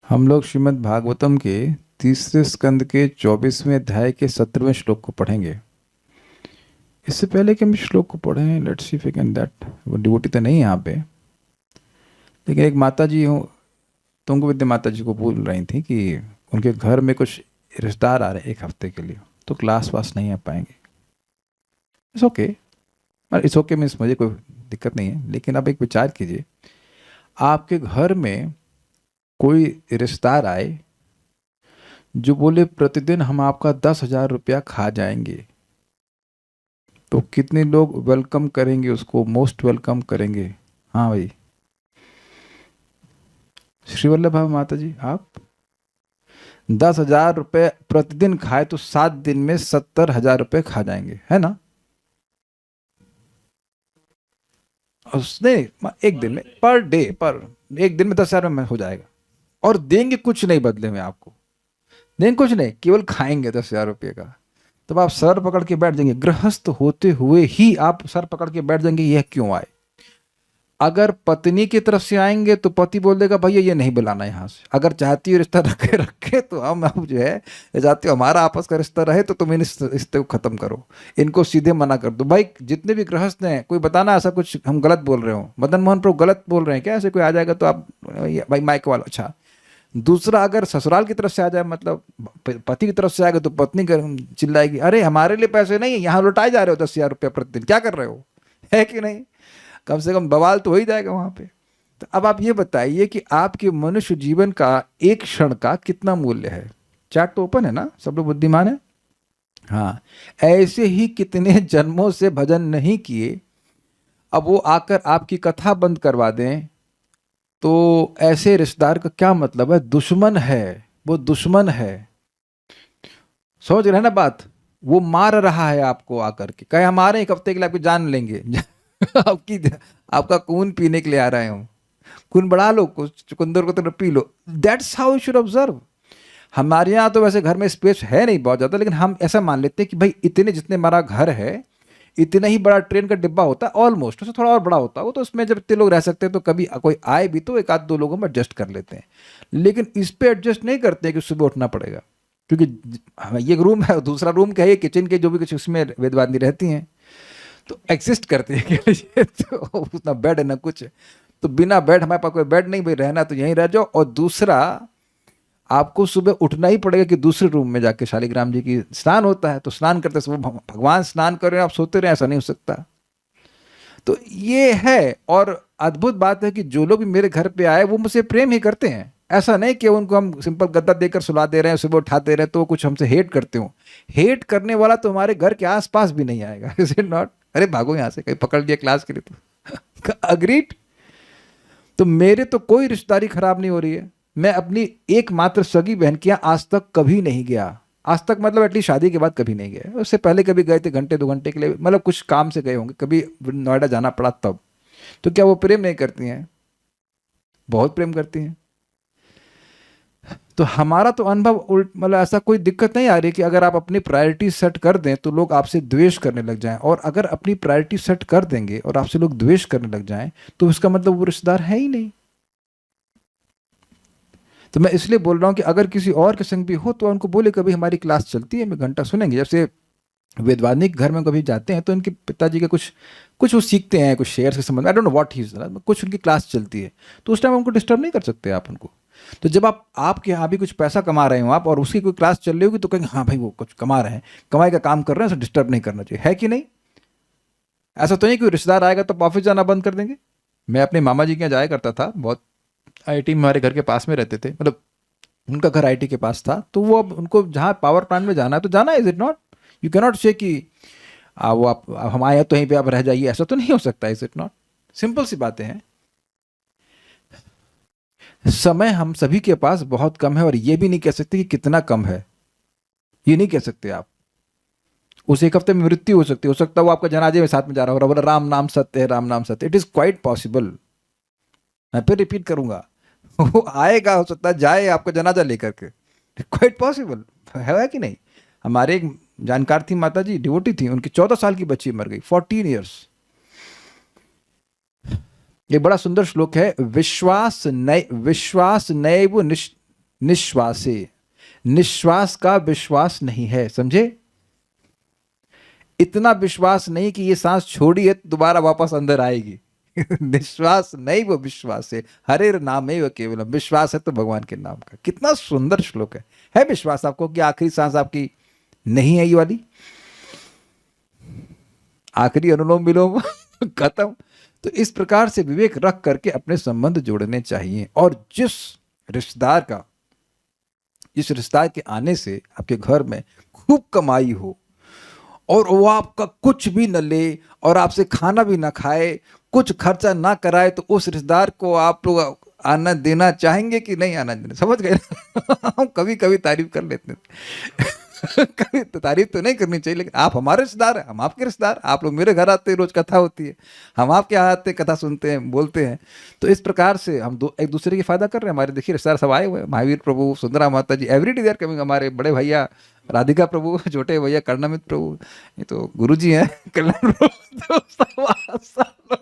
हम लोग श्रीमद् भागवतम के तीसरे स्कंद के 24वें अध्याय के 17वें श्लोक को पढ़ेंगे। इससे पहले कि हम इस श्लोक को पढ़ें, let's see if we can that. वो डिवोटी तो नहीं है यहाँ पे, लेकिन एक माता जी हो, तुंग विद्या माता जी को बोल रही थी कि उनके घर में कुछ रिश्तेदार आ रहे हैं 1 हफ्ते के लिए, तो क्लास वास नहीं आ पाएंगे। It's okay, it's okay means मुझे कोई दिक्कत नहीं है, लेकिन आप एक विचार कीजिए, आपके घर में कोई रिश्तेदार आए जो बोले प्रतिदिन हम आपका 10,000 रुपया खा जाएंगे, तो कितने लोग वेलकम करेंगे उसको, मोस्ट वेलकम करेंगे? हाँ भाई, श्री वल्लभ भाई माता जी, आप 10,000 रुपये प्रतिदिन खाए तो 7 दिन में 70,000 रुपये खा जाएंगे, है ना? उसने एक दिन में पर डे पर एक दिन में 10,000 में हो जाएगा, और देंगे कुछ नहीं बदले में आपको, देंगे कुछ नहीं, केवल खाएंगे 10,000 रुपये का। तब आप सर पकड़ के बैठ जाएंगे, गृहस्थ होते हुए ही आप सर पकड़ के बैठ जाएंगे, यह क्यों आए? अगर पत्नी की तरफ से आएंगे तो पति बोल देगा भैया ये नहीं बुलाना यहाँ से, अगर चाहती हो रिश्ता रखे रखे तो हम अब जो है चाहती हो हमारा आपस का रिश्ता रहे तो तुम इन रिश्ते को खत्म करो, इनको सीधे मना कर दो। भाई जितने भी गृहस्थ हैं, कोई बताना ऐसा कुछ हम गलत बोल रहे हो, मदन मोहन प्रभु गलत बोल रहे हैं क्या? ऐसे कोई आ जाएगा तो आप भाई माइक वाला, अच्छा। दूसरा, अगर ससुराल की तरफ से आ जाए, मतलब पति की तरफ से आएगा तो पत्नी चिल्लाएगी, अरे हमारे लिए पैसे नहीं है, यहाँ लौटाए जा रहे हो 10,000 रुपया प्रतिदिन, क्या कर रहे हो? है कि नहीं? कम से कम बवाल तो हो ही जाएगा वहां पे। तो अब आप ये बताइए कि आपके मनुष्य जीवन का एक क्षण का कितना मूल्य है? चैट तो ओपन है ना, सब लोग बुद्धिमान है। हाँ, ऐसे ही कितने जन्मों से भजन नहीं किए, अब वो आकर आपकी कथा बंद करवा दें तो ऐसे रिश्तेदार का क्या मतलब है? दुश्मन है, वो दुश्मन है। समझ रहे हैं ना बात? वो मार रहा है आपको आकर के, कहे हमारे 1 हफ्ते के लिए आपकी जान लेंगे आपकी आपका खून पीने के लिए आ रहे हो, खून बढ़ा लो, कुछ चुकंदर को तो P low. That's how you should observe. हमारे यहाँ तो वैसे घर में स्पेस है नहीं बहुत ज़्यादा, लेकिन हम ऐसा मान लेते हैं कि भाई इतने जितने हमारा घर है, इतना ही बड़ा ट्रेन का डिब्बा होता है ऑलमोस्ट, उससे थोड़ा और बड़ा होता है वो, तो उसमें जब इतने लोग रह सकते हैं तो कभी कोई आए भी तो 1 आध 2 लोगों में एडजस्ट कर लेते हैं। लेकिन इस पे एडजस्ट नहीं करते कि सुबह उठना पड़ेगा, क्योंकि ये रूम है, दूसरा रूम क्या है, किचन के जो भी कुछ उसमें वेदवादी रहती हैं तो एग्जिस्ट करते हैं के लिए तो उतना बेड है ना कुछ, तो बिना बेड, हमारे पास कोई बेड नहीं, भाई रहना तो यहीं रह जाओ। और दूसरा, आपको सुबह उठना ही पड़ेगा कि दूसरे रूम में जाके शालिग्राम जी की स्नान होता है, तो स्नान करते समय भगवान स्नान कर रहे हैं, आप सोते रहे, ऐसा नहीं हो सकता। तो ये है। और अद्भुत बात है कि जो लोग भी मेरे घर पे आए वो मुझसे प्रेम ही करते हैं, ऐसा नहीं कि उनको हम सिंपल गद्दा देकर सुला दे रहे हैं, सुबह उठाते रहे तो कुछ हमसे हेट करते हो। हेट करने वाला तो हमारे घर के आसपास भी नहीं आएगा, इज इट नॉट? अरे भागो यहाँ से, कहीं पकड़ लिया क्लास के लिए तो अग्रीड। तो मेरे तो कोई रिश्तेदारी खराब नहीं हो रही है, मैं अपनी एकमात्र सगी बहन के यहाँ आज तक कभी नहीं गया, आज तक मतलब एटलीस्ट शादी के बाद कभी नहीं गए, उससे पहले कभी गए थे घंटे 2 घंटे के लिए, मतलब कुछ काम से गए होंगे, कभी नोएडा जाना पड़ा तब। तो क्या वो प्रेम नहीं करती हैं? बहुत प्रेम करती हैं। तो हमारा तो अनुभव उल्ट, मतलब ऐसा कोई दिक्कत नहीं आ रही कि अगर आप अपनी प्रायोरिटी सेट कर दें तो लोग आपसे द्वेष करने लग जाएं, और अगर अपनी प्रायोरिटी सेट कर देंगे और आपसे लोग द्वेष करने लग जाएं तो इसका मतलब वो रिश्तेदार है ही नहीं। तो मैं इसलिए बोल रहा हूँ कि अगर किसी और के संग भी हो तो उनको बोले कभी हमारी क्लास चलती है, मैं घंटा सुनेंगे। जैसे वेदवादी के घर में कभी जाते हैं तो इनके पिताजी के कुछ कुछ वो सीखते हैं, कुछ शेयर के संबंध में, I don't know what he is, कुछ उनकी क्लास चलती है, तो उस टाइम उनको डिस्टर्ब नहीं कर सकते आप उनको। तो जब आप आपके यहाँ भी कुछ पैसा कमा रहे हो आप, और उसकी कोई क्लास चल रही होगी, तो कहेंगे हाँ भाई वो कुछ कमा रहे हैं, कमाई का काम कर रहे हैं, उसे डिस्टर्ब नहीं करना चाहिए, है कि नहीं? ऐसा तो नहीं कि रिश्तेदार आएगा तो ऑफिस जाना बंद कर देंगे। मैं अपने मामा जी के यहाँ जाया करता था, बहुत आईटी में हमारे घर के पास में रहते थे, मतलब उनका घर आईटी के पास था, तो वो अब उनको जहाँ पावर प्लांट में जाना है तो जाना है, is it not? You can not से कि वो आप हम आए हैं तो यहीं पे आप रह जाइए, ऐसा तो नहीं हो सकता, इज इट नॉट? सिंपल सी बातें हैं। समय हम सभी के पास बहुत कम है, और ये भी नहीं कह सकते कि कितना कम है, ये नहीं कह सकते आप। उस 1 हफ्ते में मृत्यु हो सकता है वो आपका जनाजे में साथ में जा रहा हो, बोला राम नाम सत्य है, राम नाम सत्य, इट इज क्वाइट पॉसिबल। मैं फिर रिपीट करूंगा, वो आएगा, हो सकता है जाए आपका जनाजा लेकर के, क्वाइट पॉसिबल है कि नहीं? हमारे एक जानकार थी माता जी, डिवोटी थी, उनकी 14 साल की बच्ची मर गई, 14 ईयर्स। एक बड़ा सुंदर श्लोक है, विश्वास नैव निश्वासे, निश्वास का विश्वास नहीं है, समझे? इतना विश्वास नहीं कि ये सांस छोड़ी है तो दोबारा वापस अंदर आएगी। निश्वास नहीं, वो विश्वास है। हरे नामे व केवलम, विश्वास है तो भगवान के नाम का। कितना सुंदर श्लोक है विश्वास आपको कि आखिरी सांस आपकी नहीं है ये वाली, आखिरी अनुलोम विलोम खत्म। तो इस प्रकार से विवेक रख करके अपने संबंध जोड़ने चाहिए। और जिस रिश्तेदार के आने से आपके घर में खूब कमाई हो और वो आपका कुछ भी न ले और आपसे खाना भी ना खाए, कुछ खर्चा ना कराए, तो उस रिश्तेदार को आप लोग आना देना चाहेंगे कि नहीं आना देना? समझ गए? हम कभी कभी तारीफ कर लेते हैं। कभी तो तारीफ तो नहीं करनी चाहिए, लेकिन आप हमारे रिश्तेदार हैं, हम आपके रिश्तेदार। आप लोग मेरे घर आते हैं, रोज कथा होती है, हम आपके यहाँ आते हैं, कथा सुनते हैं, बोलते हैं। तो इस प्रकार से हम एक दूसरे की फायदा कर रहे हैं। हमारे देखिए रिश्तेदार सब आए हुए हैं, महावीर प्रभु, सुंदरा माता जी, एवरीडे दे आर कमिंग। हमारे बड़े भैया राधिका प्रभु, छोटे भैया कर्णामित प्रभु, ये तो गुरु जी हैं, कल्याण प्रभु। तो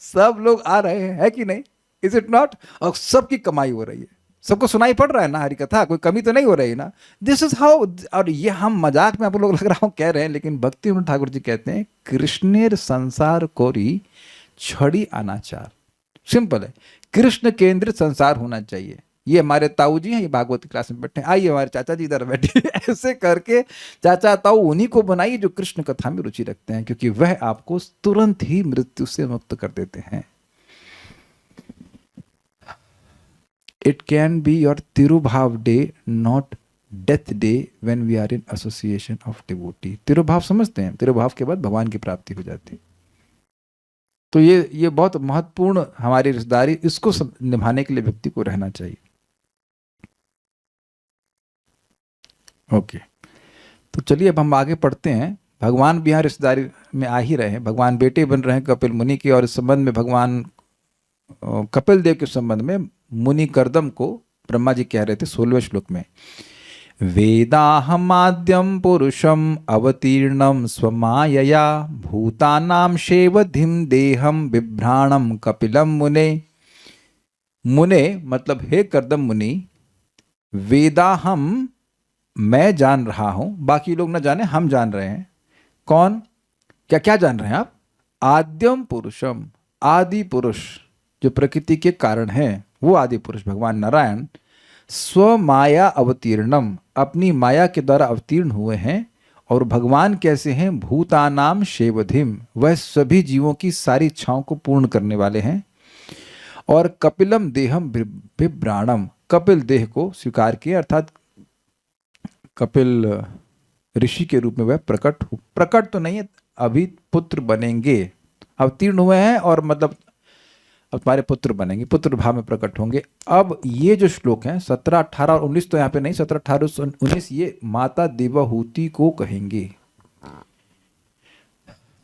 सब लोग आ रहे हैं, है कि नहीं? Is it not? और सबकी कमाई हो रही है, सबको सुनाई पड़ रहा है ना हरि कथा, कोई कमी तो नहीं हो रही ना। This is how. और ये हम मजाक में आप लोग लग रहा हूँ कह रहे हैं, लेकिन भक्ति विनोद ठाकुर जी कहते हैं, कृष्णेर संसार कोरी छड़ी अनाचार। सिंपल है, कृष्ण केंद्रित संसार होना चाहिए। ये हमारे ताऊ जी हैं, ये भागवत क्लास में बैठे हैं, आइए हमारे चाचा जी इधर बैठे। ऐसे करके चाचा ताऊ उन्हीं को बनाइए जो कृष्ण कथा में रुचि रखते हैं, क्योंकि वह आपको तुरंत ही मृत्यु से मुक्त कर देते हैं। It can be your तिरुभाव day, not death day when we are in association of devotee. तिरुभाव समझते हैं? तिरुभाव के बाद भगवान की प्राप्ति हो जाती है। तो ये बहुत महत्वपूर्ण हमारी रिश्तेदारी, इसको निभाने के लिए व्यक्ति को रहना चाहिए। ओके, तो चलिए अब हम आगे पढ़ते हैं। भगवान भी यहाँ रिश्तेदारी में आ ही रहे हैं, भगवान बेटे बन रहे हैं कपिल मुनि के। और इस संबंध में भगवान कपिल देव के संबंध में मुनि कर्दम को ब्रह्मा जी कह रहे थे 16वें श्लोक में, वेदाहमाद्यम पुरुषम अवतीर्णम स्वमायया भूतानाम शेवधिम देहम बिभ्राणम कपिलम मुने। मुने मतलब हे कर्दम मुनि, वेदाहम मैं जान रहा हूं, बाकी लोग ना जाने, हम जान रहे हैं। कौन? क्या क्या जान रहे हैं आप? आद्यम पुरुषम, आदि पुरुष जो प्रकृति के कारण है, वो आदि पुरुष भगवान नारायण स्व माया अवतीर्णम, अपनी माया के द्वारा अवतीर्ण हुए हैं। और भगवान कैसे हैं? भूतानाम शेवधिम, वह सभी जीवों की सारी इच्छाओं को पूर्ण करने वाले हैं। और कपिलम देहम बिभ्राणम, कपिल देह को स्वीकार किए, अर्थात कपिल ऋषि के रूप में वह प्रकट तो नहीं है, अभी पुत्र बनेंगे, अवतीर्ण हुए हैं और मतलब अब तुम्हारे पुत्र बनेंगे, पुत्र भाव में प्रकट होंगे। अब ये जो श्लोक हैं 17, 18 और 19 तो यहाँ पे नहीं, 17, 18, 19 ये माता देवहूति को कहेंगे।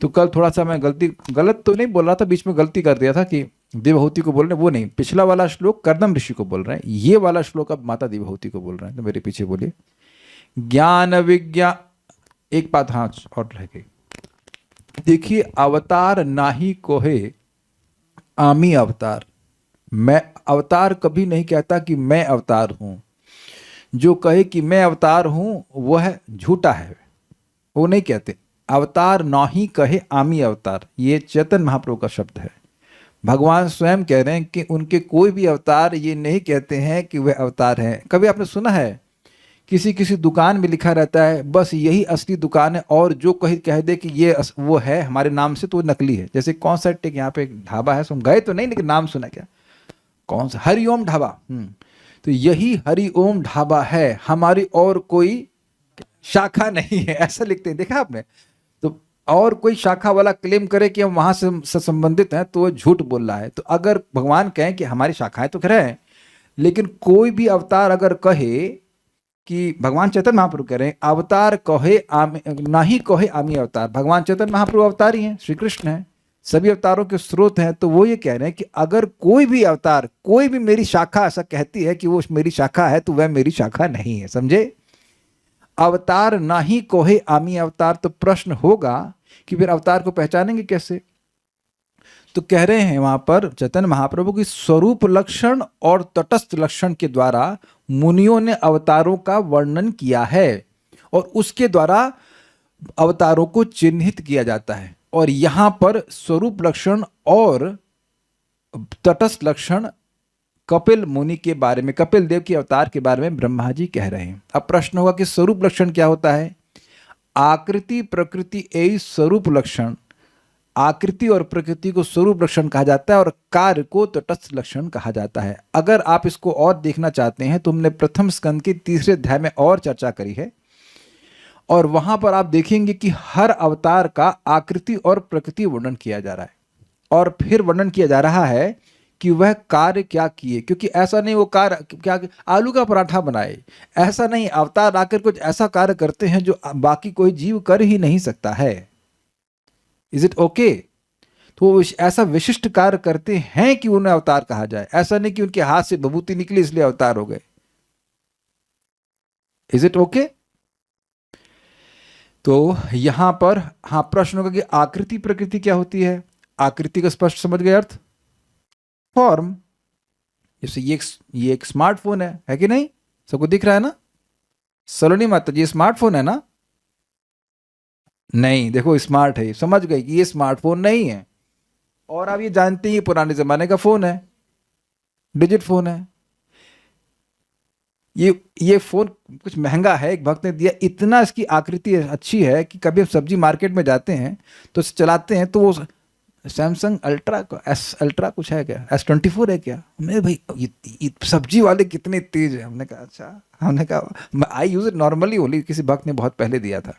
तो कल थोड़ा सा मैं गलत तो नहीं बोल रहा था, बीच में गलती कर दिया था कि देवहूति को बोल रहे हैं, वो नहीं। पिछला वाला श्लोक कर्दम ऋषि को बोल रहे हैं, ये वाला श्लोक अब माता देवहूति को बोल रहे हैं। तो मेरे पीछे बोलिए। ज्ञान विज्ञान, एक बात हाँ और रह गई, देखिए, अवतार नाही कोहे आमी अवतार। मैं अवतार कभी नहीं कहता कि मैं अवतार हूं। जो कहे कि मैं अवतार हूं वह झूठा है, वो नहीं कहते। अवतार नाही कहे आमी अवतार, ये चैतन्य महाप्रभु का शब्द है। भगवान स्वयं कह रहे हैं कि उनके कोई भी अवतार ये नहीं कहते हैं कि वह अवतार है। कभी आपने सुना है किसी किसी दुकान में लिखा रहता है बस यही असली दुकान है, और जो कह दे कि ये वो है हमारे नाम से तो वो नकली है। जैसे कौन सा एक यहाँ पे एक ढाबा है, हम गए तो नहीं लेकिन नाम सुना, क्या कौन सा, हरिओम ढाबा। तो यही हरिओम ढाबा है, हमारी और कोई शाखा नहीं है, ऐसा लिखते हैं, देखा आपने? तो और कोई शाखा वाला क्लेम करे कि हम वहां से संबंधित हैं तो वो झूठ बोल रहा है। तो अगर भगवान कहें कि हमारी शाखाएं तो खैर हैं, लेकिन कोई भी अवतार अगर कहे कि भगवान चैतन्य महाप्रभु कह रहे हैं अवतार कहे नाही कहे आमी अवतार, भगवान चैतन्य महाप्रभु अवतार ही हैं, श्री कृष्ण हैं, सभी अवतारों के स्रोत हैं। तो वो ये कह रहे हैं कि अगर कोई भी अवतार, कोई भी मेरी शाखा ऐसा कहती है कि वो मेरी शाखा है, तो वह मेरी शाखा नहीं है, समझे? अवतार नाही कोहे आमी अवतार। तो प्रश्न होगा कि फिर अवतार को पहचानेंगे कैसे? तो कह रहे हैं वहां पर चैतन्य महाप्रभु की स्वरूप लक्षण और तटस्थ लक्षण के द्वारा मुनियों ने अवतारों का वर्णन किया है और उसके द्वारा अवतारों को चिन्हित किया जाता है। और यहां पर स्वरूप लक्षण और तटस्थ लक्षण कपिल मुनि के बारे में, कपिल देव के अवतार के बारे में ब्रह्मा जी कह रहे हैं। अब प्रश्न होगा कि स्वरूप लक्षण क्या होता है? आकृति प्रकृति यही स्वरूप लक्षण, आकृति और प्रकृति को स्वरूप लक्षण कहा जाता है और कार्य को तटस्थ लक्षण कहा जाता है। अगर आप इसको और देखना चाहते हैं तो हमने प्रथम स्कंद के 3रे अध्याय में और चर्चा करी है और वहां पर आप देखेंगे कि हर अवतार का आकृति और प्रकृति वर्णन किया जा रहा है और फिर वर्णन किया जा रहा है कि वह कार्य क्या किए। क्योंकि ऐसा नहीं वो कार्य क्या आलू का पराठा बनाए, ऐसा नहीं, अवतार आकर कुछ ऐसा कार्य करते हैं जो बाकी कोई जीव कर ही नहीं सकता है। Is it okay? तो वो ऐसा विशिष्ट कार्य करते हैं कि उन्हें अवतार कहा जाए, ऐसा नहीं कि उनके हाथ से विभूति निकली इसलिए अवतार हो गए। Is it okay? तो यहां पर हाँ प्रश्न होगा कि आकृति प्रकृति क्या होती है। आकृति का स्पष्ट समझ गए अर्थ, फॉर्म। जैसे ये एक स्मार्टफोन है कि नहीं? सबको दिख रहा है ना? सलोनी माता जी स्मार्टफोन है ना? नहीं, देखो स्मार्ट है, समझ गए कि ये स्मार्टफोन नहीं है। और आप ये जानते हैं पुराने जमाने का फोन है, डिजिट फोन है। ये फोन कुछ महंगा है, एक भक्त ने दिया, इतना इसकी आकृति अच्छी है कि कभी हम सब्जी मार्केट में जाते हैं तो चलाते हैं तो वो सैमसंग अल्ट्रा अल्ट्रा कुछ है क्या, S24 है क्या? मैं भाई ये सब्जी वाले कितने तेज है। हमने कहा अच्छा, हमने कहा आई यूज इट नॉर्मली ओनली, किसी भक्त ने बहुत पहले दिया था,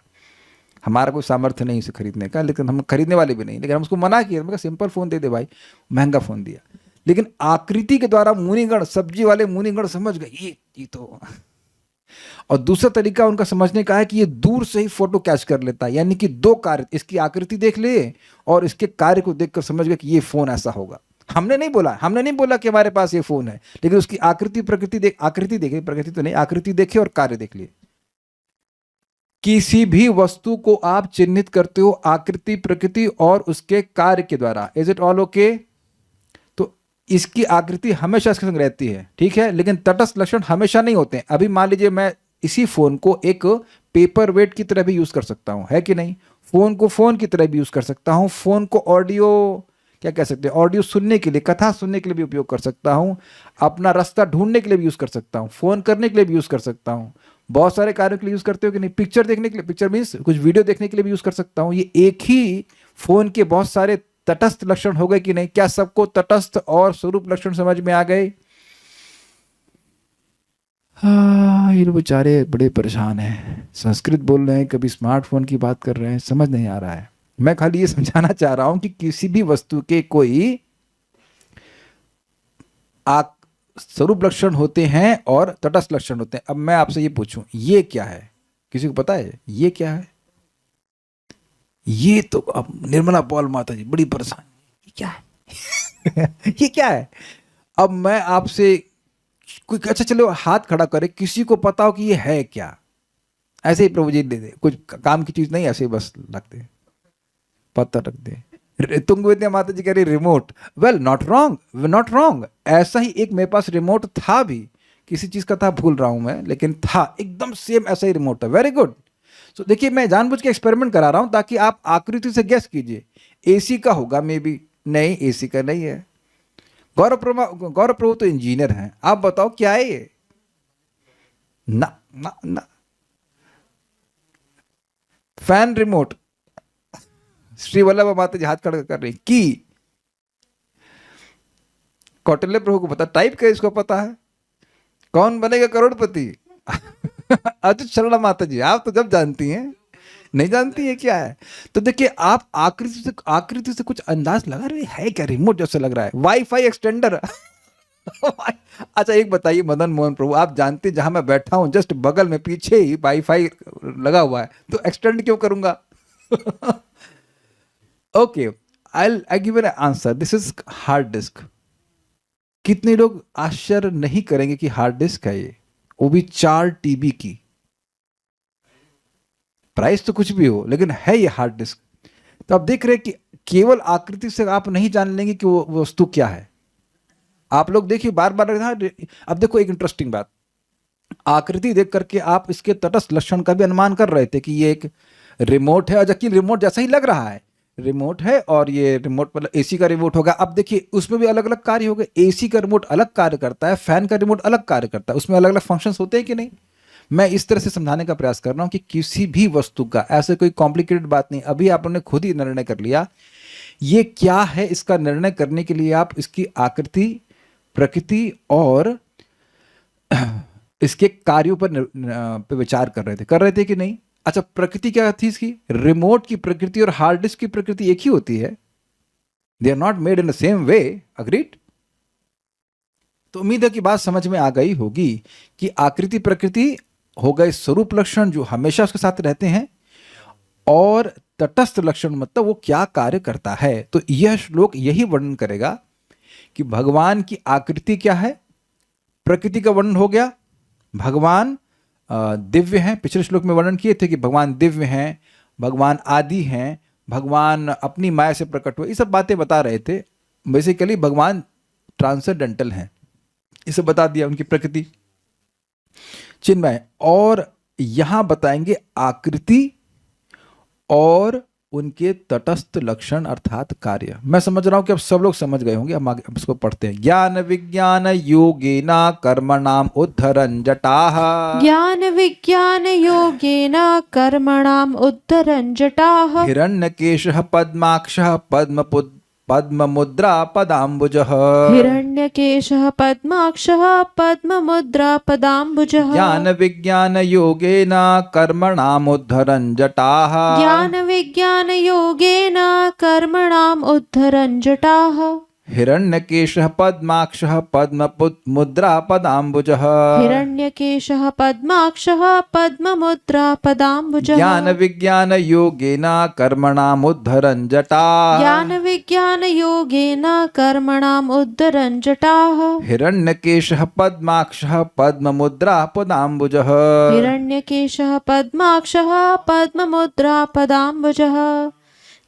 हमारा कोई सामर्थ्य नहीं इसे खरीदने का, लेकिन हम खरीदने वाले भी नहीं, लेकिन हम उसको मना किया, हमने कहा सिंपल फोन दे दे भाई, महंगा फोन दिया। लेकिन आकृति के द्वारा मुनिगण, सब्जी वाले मुनिगण समझ गए ये तो। और दूसरा तरीका उनका समझने का है कि ये दूर से ही फोटो कैच कर लेता है, यानी कि दो कार्य, इसकी आकृति देख ले और इसके कार्य को देखकर समझ गए कि ये फोन ऐसा होगा। हमने नहीं बोला कि हमारे पास ये फोन है, लेकिन उसकी आकृति प्रकृति आकृति देखे, प्रकृति तो नहीं, आकृति देखे और कार्य देख लिए। किसी भी वस्तु को आप चिन्हित करते हो आकृति प्रकृति और उसके कार्य के द्वारा। Is it all okay? तो इसकी आकृति हमेशा इसके संग रहती है, ठीक है, लेकिन तटस्थ लक्षण हमेशा नहीं होते हैं। अभी मान लीजिए मैं इसी फोन को एक पेपर वेट की तरह भी यूज कर सकता हूं, है कि नहीं? फोन को फोन की तरह भी यूज कर सकता हूं, फोन को ऑडियो क्या कह सकते हैं, ऑडियो सुनने के लिए, कथा सुनने के लिए भी उपयोग कर सकता हूं, अपना रास्ता ढूंढने के लिए भी यूज कर सकता हूं, फोन करने के लिए भी यूज कर सकता हूं, बहुत सारे कार्यों के लिए यूज करते हो कि नहीं? पिक्चर देखने के लिए, पिक्चर मीन्स कुछ वीडियो देखने के लिए भी यूज कर सकता हूं। ये एक ही फोन के बहुत सारे तटस्थ लक्षण हो गए कि नहीं? क्या सबको तटस्थ और स्वरूप लक्षण समझ में आ गए? हाँ, ये बेचारे बड़े परेशान हैं, संस्कृत बोल रहे हैं, कभी स्मार्टफोन की बात कर रहे हैं, समझ नहीं आ रहा है। मैं खाली ये समझाना चाह रहा हूं कि किसी भी वस्तु के कोई स्वरूप लक्षण होते हैं और तटस्थ लक्षण होते हैं। अब मैं आपसे ये पूछूं, ये क्या है? किसी को पता है ये क्या है? ये तो अब निर्मला पॉल माता जी बड़ी परेशान, ये क्या है? ये क्या है? अब मैं आपसे कोई, अच्छा चलो हाथ खड़ा करे, किसी को पता हो कि ये है क्या? ऐसे ही प्रभु जी दे दे, कुछ काम की चीज नहीं, ऐसे ही बस रख दे, पता रख दे। तुंगविद्या माता जी कह रही रिमोट, वेल नॉट रॉन्ग, ऐसा ही एक मेरे पास रिमोट था भी, किसी चीज का था, भूल रहा हूं मैं, लेकिन था एकदम सेम ऐसा ही रिमोट था। Very good. सो देखिए, मैं जानबूझ के एक्सपेरिमेंट करा रहा हूं ताकि आप आकृति से गेस कीजिए। एसी का होगा मे बी, नहीं एसी का नहीं है। गौरव प्रभु तो इंजीनियर हैं, आप बताओ क्या है ये? ना ना ना, फैन रिमोट। श्री वल्लभ माता जी हाथ खड़ा कर रही की। कौटिल्य प्रभु को पता, टाइप का इसको पता है, कौन बनेगा करोड़पति? अजित शर्मा माता जी, आप तो जब जानती हैं, नहीं जानती है क्या है? तो देखिए, आप आकृति से कुछ अंदाज लगा रहे है क्या? रिमोट जैसे लग रहा है, वाईफाई एक्सटेंडर। अच्छा एक बताइए मदन मोहन प्रभु, आप जानते जहां मैं बैठा हूं जस्ट बगल में पीछे ही वाईफाई लगा हुआ है, तो एक्सटेंड क्यों करूंगा? Okay, I give an answer, this is hard disk. कितने लोग आश्चर्य नहीं करेंगे कि हार्ड डिस्क है ये, वो भी 4 TB की। प्राइस तो कुछ भी हो, लेकिन है ये हार्ड डिस्क। तो आप देख रहे हैं कि केवल आकृति से आप नहीं जान लेंगे कि वो वस्तु क्या है। आप लोग देखिए बार बार, अब देखो एक इंटरेस्टिंग बात, आकृति देख करके आप इसके तटस्थ लक्षण का भी अनुमान कर रहे थे कि ये एक रिमोट है, और जबकि रिमोट जैसा ही लग रहा है, रिमोट है और ये रिमोट मतलब एसी का रिमोट होगा। अब देखिए उसमें भी अलग अलग कार्य हो गए, एसी का रिमोट अलग कार्य करता है, फैन का रिमोट अलग कार्य करता है, उसमें अलग अलग फंक्शंस होते हैं कि नहीं। मैं इस तरह से समझाने का प्रयास कर रहा हूं कि किसी भी वस्तु का ऐसे कोई कॉम्प्लिकेटेड बात नहीं, अभी आपने खुद ही निर्णय कर लिया ये क्या है। इसका निर्णय करने के लिए आप इसकी आकृति, प्रकृति और इसके कार्यों पे विचार कर रहे थे कि नहीं। अच्छा, प्रकृति क्या थी इसकी? रिमोट की प्रकृति और हार्ड डिस्क की प्रकृति एक ही होती है, they are not made in the same way, agreed. तो उम्मीद है कि बात समझ में आ गई होगी कि आकृति प्रकृति हो गए स्वरूप लक्षण जो हमेशा उसके साथ रहते हैं, और तटस्थ लक्षण मतलब वो क्या कार्य करता है। तो यह श्लोक यही वर्णन करेगा कि भगवान की आकृति क्या है, प्रकृति का वर्णन हो गया, भगवान दिव्य हैं, पिछले श्लोक में वर्णन किए थे कि भगवान दिव्य हैं, भगवान आदि हैं, भगवान अपनी माया से प्रकट हुए, ये सब बातें बता रहे थे। बेसिकली भगवान ट्रांसेंडेंटल हैं, इसे बता दिया, उनकी प्रकृति चिन्मय। और यहां बताएंगे आकृति और उनके तटस्थ लक्षण अर्थात कार्य। मैं समझ रहा हूं कि अब सब लोग समझ गए होंगे। हम आगे अब इसको पढ़ते हैं। ज्ञान विज्ञान योगेना कर्मणाम उद्धरन् जटाः। ज्ञान विज्ञान योगेन कर्मणाम उद्धरन् जटाः। हिरण्यकेशः पद्माक्षः पद्ममुद्रा पदाम्बुजः। हिरण्यकेशः पद्माक्षः पद्ममुद्रा पदाम्बुजः। ज्ञान विज्ञान योगेन कर्मणाम उद्धरन् जटाः। ज्ञान विज्ञान योगेन कर्मणाम उद्धरन् जटाः। हिरण्यकेशः पद्माक्षः पद्ममुद्रा पदाम्बुजः। हिरण्यकेशः पद्माक्षः पद्ममुद्रा पदाम्बुजः। ज्ञान विज्ञान योगेन कर्मणाम उद्धरन् जटाः। ज्ञान विज्ञान योगेन कर्मणाम उद्धरन् जटाः। हिरण्यकेशः पद्माक्षः पद्ममुद्रा पदाम्बुजः। हिरण्यकेशः पद्माक्षः पद्ममुद्रा पदाम्बुजः।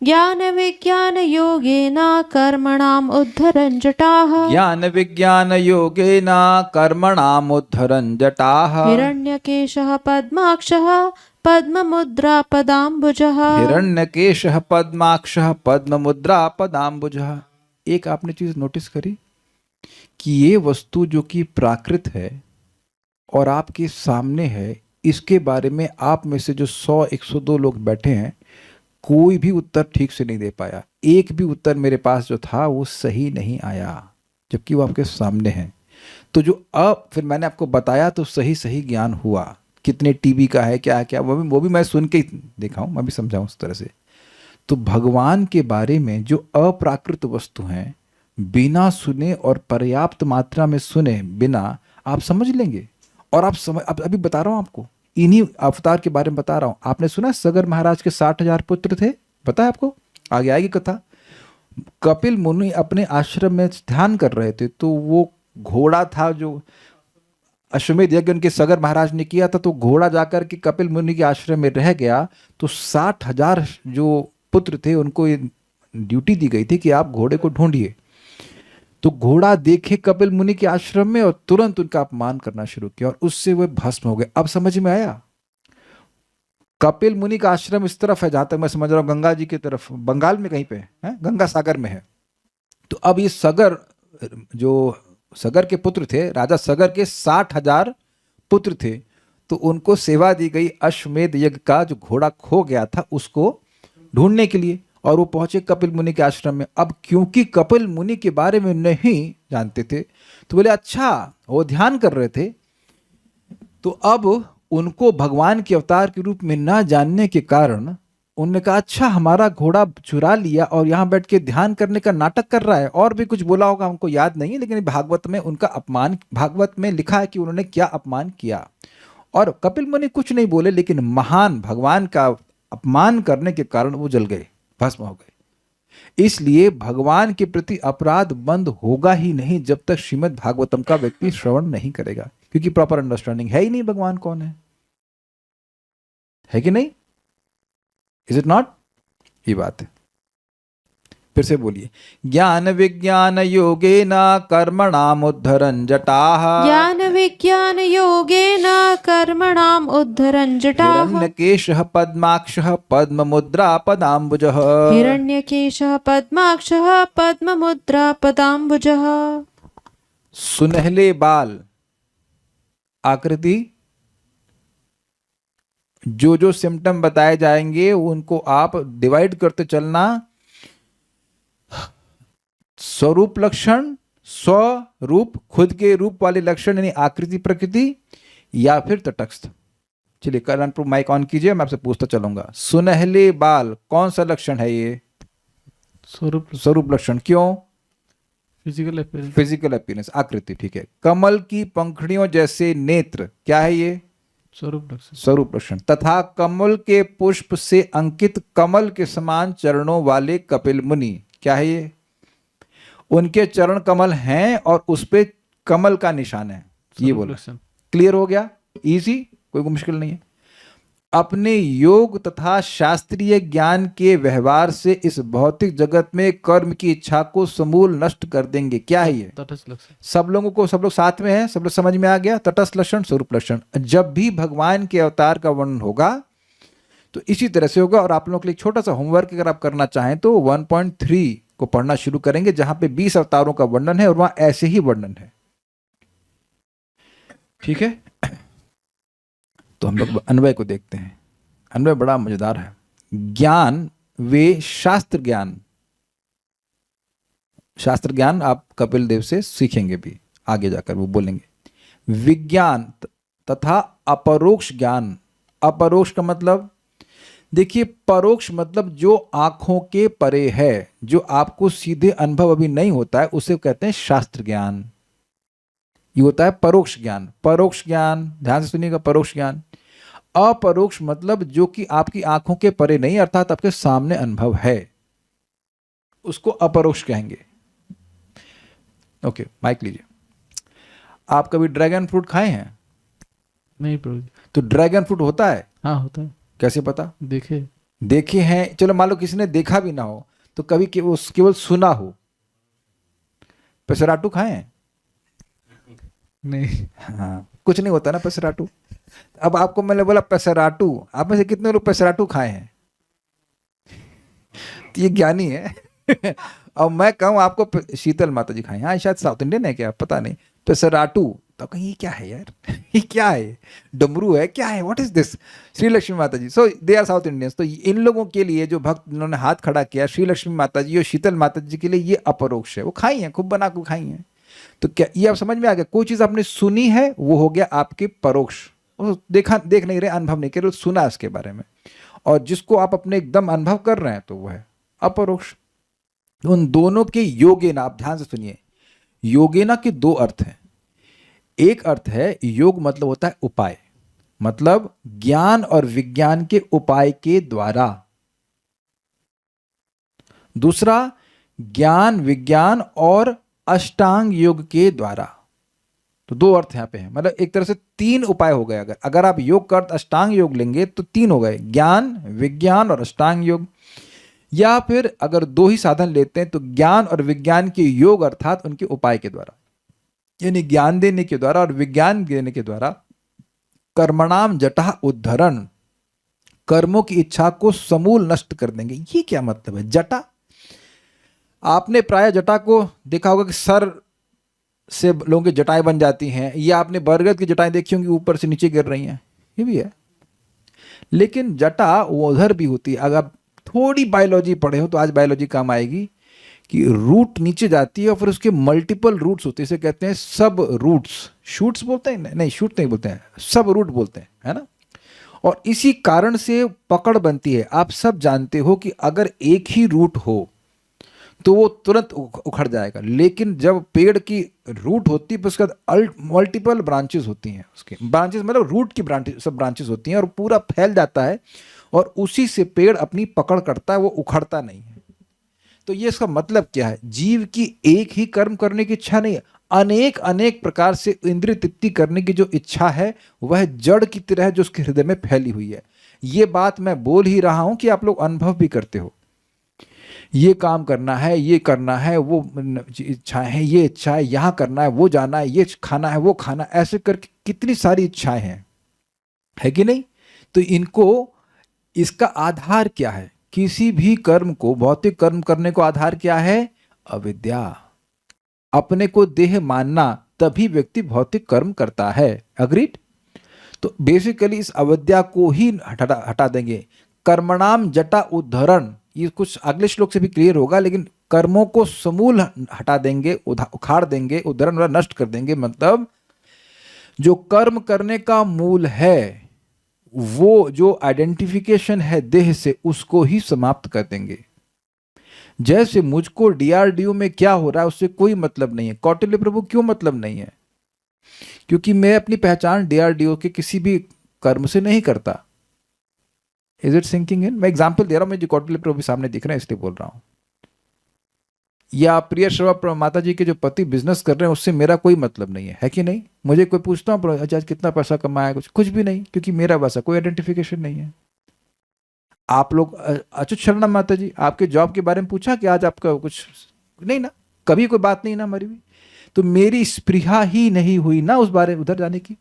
ज्ञान विज्ञान योगेन कर्मणाम उद्धरन् जटाः। ज्ञान विज्ञान योगेन कर्मणाम उद्धरन् जटाः। हिरण्यकेशः पद्माक्षः पद्ममुद्रा पदाम्बुजः। हिरण्यकेशः पद्माक्षः पद्ममुद्रा पदाम्बुजः। एक आपने चीज नोटिस करी कि ये वस्तु जो कि प्राकृत है और आपके सामने है, इसके बारे में आप में से जो 100 102 लोग बैठे हैं, कोई भी उत्तर ठीक से नहीं दे पाया। एक भी उत्तर मेरे पास जो था वो सही नहीं आया, जबकि वो आपके सामने है। तो जो अब फिर मैंने आपको बताया तो सही सही ज्ञान हुआ, कितने टीबी का है, क्या क्या, वो भी मैं सुन के ही देखा हूँ, मैं भी समझाऊँ उस तरह से। तो भगवान के बारे में जो अप्राकृत वस्तु हैं, बिना सुने और पर्याप्त मात्रा में सुने बिना आप समझ लेंगे। और आप समझ, अब अभी बता रहा हूँ आपको, इन्हीं अवतार के बारे में बता रहा हूं। आपने सुना सगर महाराज के 60,000 पुत्र थे, पता है आपको? आगे आएगी कथा। कपिल मुनि अपने आश्रम में ध्यान कर रहे थे, तो वो घोड़ा था जो अश्वमेध यज्ञ उनके सगर महाराज ने किया था, तो घोड़ा जाकर के कपिल मुनि के आश्रम में रह गया। तो 60,000 जो पुत्र थे उनको ड्यूटी दी गई थी कि आप घोड़े को ढूंढिए। तो घोड़ा देखे कपिल मुनि के आश्रम में और तुरंत उनका अपमान करना शुरू किया, और उससे वे भस्म हो गए। अब समझ में आया? कपिल मुनि का आश्रम इस तरफ है, जहां तक मैं समझ रहा हूं, गंगा जी की तरफ, बंगाल में कहीं पे है, गंगा सागर में है। तो अब ये सगर, जो सगर के पुत्र थे, राजा सगर के 60,000 पुत्र थे, तो उनको सेवा दी गई अश्वमेध यज्ञ का जो घोड़ा खो गया था उसको ढूंढने के लिए, और वो पहुंचे कपिल मुनि के आश्रम में। अब क्योंकि कपिल मुनि के बारे में नहीं जानते थे, तो बोले अच्छा, वो ध्यान कर रहे थे, तो अब उनको भगवान के अवतार के रूप में ना जानने के कारण उन्होंने कहा अच्छा, हमारा घोड़ा चुरा लिया और यहाँ बैठ के ध्यान करने का नाटक कर रहा है। और भी कुछ बोला होगा, हमको याद नहीं है, लेकिन भागवत में उनका अपमान, भागवत में लिखा है कि उन्होंने क्या अपमान किया। और कपिल मुनि कुछ नहीं बोले, लेकिन महान भगवान का अपमान करने के कारण वो जल गए, भस्म हो गए। इसलिए भगवान के प्रति अपराध बंद होगा ही नहीं जब तक श्रीमद् भागवतम का व्यक्ति श्रवण नहीं करेगा, क्योंकि प्रॉपर अंडरस्टैंडिंग है ही नहीं भगवान कौन है कि नहीं? Is it not? ये बात है। फिर से बोलिए, ज्ञान विज्ञान योगेन कर्मणाम उद्धरन् जटाः, ज्ञान विज्ञान योगेन कर्मणाम उद्धरन् जटाः, हिरण्यकेशः पद्माक्षः पद्ममुद्रा पदाम्बुजः, हिरण्यकेशः पद्माक्षः पद्ममुद्रा पदाम्बुजः। सुनहले बाल, आकृति, जो जो सिम्टम बताए जाएंगे उनको आप डिवाइड करते चलना। स्वरूप लक्षण, स्वरूप खुद के रूप वाले लक्षण यानी आकृति प्रकृति, या फिर तटस्थ। चलिए कल्याणपुर माइक ऑन कीजिए, मैं आपसे पूछता चलूंगा। सुनहले बाल कौन सा लक्षण है ये? स्वरूप लक्षण। क्यों? फिजिकल अपीयरेंस, आकृति, ठीक है। कमल की पंखुड़ियों जैसे नेत्र, क्या है ये? स्वरूप लक्षण। तथा कमल के पुष्प से अंकित कमल के समान चरणों वाले कपिल मुनि, क्या है ये? उनके चरण कमल हैं और उस पे कमल का निशान है, ये बोला। क्लियर हो गया? इजी, कोई मुश्किल नहीं है। अपने योग तथा शास्त्रीय ज्ञान के व्यवहार से इस भौतिक जगत में कर्म की इच्छा को समूल नष्ट कर देंगे, क्या है ये? तटस्थ लक्षण। सब लोग साथ में हैं, सब लोग समझ में आ गया? तटस्थ लक्षण, स्वरूप लक्षण। जब भी भगवान के अवतार का वर्णन होगा तो इसी तरह से होगा। और आप लोगों के लिए छोटा सा होमवर्क अगर आप करना चाहें तो 1.3 को पढ़ना शुरू करेंगे, जहां पे 20 अवतारों का वर्णन है और वहां ऐसे ही वर्णन है, ठीक है। तो हम लोग अन्वय को देखते हैं। अन्वय बड़ा मजेदार है। ज्ञान वे शास्त्र ज्ञान आप कपिल देव से सीखेंगे भी आगे जाकर, वो बोलेंगे। विज्ञान तथा अपरोक्ष ज्ञान। अपरोक्ष का मतलब, देखिए परोक्ष मतलब जो आंखों के परे है, जो आपको सीधे अनुभव अभी नहीं होता है, उसे कहते हैं शास्त्र ज्ञान। ये होता है परोक्ष ज्ञान। परोक्ष ज्ञान, ध्यान से सुनिएगा, परोक्ष ज्ञान। अपरोक्ष मतलब जो कि आपकी आंखों के परे नहीं, अर्थात आपके सामने अनुभव है, उसको अपरोक्ष कहेंगे। ओके, माइक लीजिए। आप कभी ड्रैगन फ्रूट खाए हैं? नहीं प्रभु। तो ड्रैगन फ्रूट होता है? हाँ होता है। कैसे पता? देखे हैं। चलो मान लो किसी ने देखा भी ना हो, तो कभी केवल सुना हो। पेसराटू खाए हैं? नहीं। हाँ, कुछ नहीं होता ना पेसराटू। अब आपको मैंने बोला पेसराटू, आप में से कितने लोग पेसराटू खाए हैं? तो ये ज्ञानी है। और मैं कहूँ आपको शीतल माता जी खाए, हाँ शायद साउथ इंडियन है क्या, पता नहीं। पेसराटू, तो कहीं ये क्या है यार? ये क्या है? डमरू है क्या है? What is this? Shri Lakshmi माता जी, सो दे आर साउथ इंडियंस। तो इन लोगों के लिए जो भक्त इन्होंने हाथ खड़ा किया, श्री लक्ष्मी माता जी और शीतल माता जी के लिए, ये अपरोक्ष है। वो खाई हैं, खूब बना के खाई हैं। तो क्या ये आप समझ में आ गया? कोई चीज आपने सुनी है, वो हो गया आपके परोक्ष। देख नहीं रहे, अनुभव नहीं कर रहे, सुना इसके बारे में। और जिसको आप अपने एकदम अनुभव कर रहे हैं, तो वो है अपरोक्ष। उन दोनों के योगेना, आप ध्यान से सुनिए, योगेना के दो अर्थ हैं। एक अर्थ है योग मतलब होता है उपाय, मतलब ज्ञान और विज्ञान के उपाय के द्वारा। दूसरा ज्ञान विज्ञान और अष्टांग योग के द्वारा। तो दो अर्थ यहां पे हैं, मतलब एक तरह से 3 उपाय हो गए। अगर आप योग का अर्थ अष्टांग योग लेंगे तो 3 हो गए, ज्ञान विज्ञान और अष्टांग योग। या फिर अगर 2 ही साधन लेते हैं तो ज्ञान और विज्ञान के योग अर्थात उनके उपाय के द्वारा, यानी ज्ञान देने के द्वारा और विज्ञान देने के द्वारा। कर्मणाम जटा उद्धरण, कर्मों की इच्छा को समूल नष्ट कर देंगे। ये क्या मतलब है? जटा, आपने प्राय जटा को देखा होगा कि सर से लोगों की जटाएं बन जाती हैं, या आपने बरगद की जटाएं देखी होंगी ऊपर से नीचे गिर रही हैं, ये भी है। लेकिन जटा वो उधर भी होती है। अगर आप थोड़ी बायोलॉजी पढ़े हो तो आज बायोलॉजी काम आएगी, कि रूट नीचे जाती है और फिर उसके मल्टीपल रूट्स होते हैं, इसे कहते हैं सब रूट्स। शूट्स बोलते हैं? नहीं, शूट नहीं बोलते हैं, सब रूट बोलते हैं, है ना। और इसी कारण से पकड़ बनती है। आप सब जानते हो कि अगर एक ही रूट हो तो वो तुरंत उखड़ जाएगा, लेकिन जब पेड़ की रूट होती है उसके बाद मल्टीपल ब्रांचेस होती हैं। उसके ब्रांचेस मतलब रूट की ब्रांचेस, सब ब्रांचेस होती हैं और पूरा फैल जाता है, और उसी से पेड़ अपनी पकड़ करता है, वो उखड़ता नहीं है। तो ये इसका मतलब क्या है? जीव की एक ही कर्म करने की इच्छा नहीं है, अनेक अनेक प्रकार से इंद्रिय तृप्ति करने की जो इच्छा है वह जड़ की तरह है जो उसके हृदय में फैली हुई है। ये बात मैं बोल ही रहा हूं कि आप लोग अनुभव भी करते हो ये काम करना है, ये करना है, वो इच्छाएं हैं, ये इच्छा है, यहाँ करना है, वो जाना है, ये खाना है, वो खाना है, ऐसे करके कितनी सारी इच्छाएं हैं, है कि नहीं? तो इनको, इसका आधार क्या है? किसी भी कर्म को, भौतिक कर्म करने को आधार क्या है? अविद्या। अपने को देह मानना, तभी व्यक्ति भौतिक कर्म करता है। अग्रीड? तो बेसिकली इस अविद्या को ही हटा देंगे। कर्मणाम जटा उद्धरण, ये कुछ अगले श्लोक से भी क्लियर होगा, लेकिन कर्मों को समूल हटा देंगे, उखाड़ देंगे, उद्धरण वाला नष्ट कर देंगे, मतलब जो कर्म करने का मूल है, वो जो आइडेंटिफिकेशन है देह से, उसको ही समाप्त कर देंगे। जैसे मुझको डीआरडीओ में क्या हो रहा है उससे कोई मतलब नहीं है। कौटिल्य प्रभु, क्यों मतलब नहीं है? क्योंकि मैं अपनी पहचान डीआरडीओ के किसी भी कर्म से नहीं करता। Is it sinking in? मैं एग्जाम्पल दे रहा हूं, मैं जो कौटिल्य प्रभु सामने दिख रहे हैं इसलिए बोल रहा हूं। या प्रिय श्रवा माता जी के जो पति बिजनेस कर रहे हैं, उससे मेरा कोई मतलब नहीं है कि नहीं? मुझे कोई पूछता हूँ आज कितना पैसा कमाया, कुछ भी नहीं, क्योंकि मेरा वैसा कोई आइडेंटिफिकेशन नहीं है। आप लोग, अच्युत शर्मा माता जी, आपके जॉब के बारे में पूछा कि आज आपका कुछ नहीं ना, कभी कोई बात नहीं ना हमारी भी, तो मेरी स्पृहा ही नहीं हुई ना उस बारे उधर जाने की।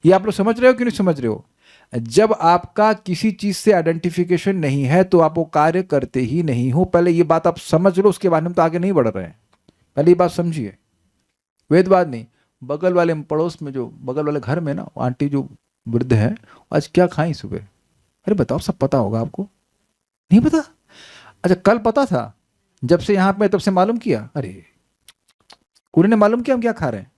ये आप लोग समझ रहे हो कि नहीं समझ रहे हो? जब आपका किसी चीज से आइडेंटिफिकेशन नहीं है तो आप वो कार्य करते ही नहीं हो। पहले ये बात आप समझ लो, उसके बाद हम तो आगे नहीं बढ़ रहे हैं। पहले ये बात समझिए, वेदवाद नहीं। बगल वाले पड़ोस में, जो बगल वाले घर में ना, आंटी जो वृद्ध है, आज क्या खाई सुबह? अरे बताओ, सब पता होगा आपको? नहीं पता? अच्छा, कल पता था, जब से यहां पे तब से मालूम किया? अरे पूरे ने मालूम किया हम क्या खा रहे हैं।